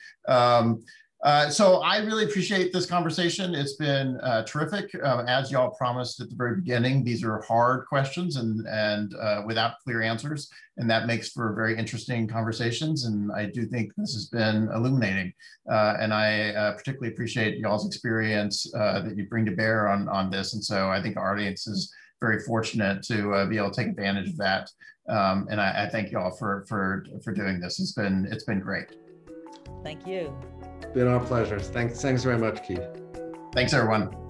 So I really appreciate this conversation. It's been terrific. As y'all promised at the very beginning, these are hard questions and without clear answers, and that makes for very interesting conversations. And I do think this has been illuminating. And I particularly appreciate y'all's experience that you bring to bear on this. And so I think our audience is very fortunate to be able to take advantage of that. And I thank y'all for doing this. It's been great. Thank you. It's been our pleasure. Thanks very much, Keith. Thanks, everyone.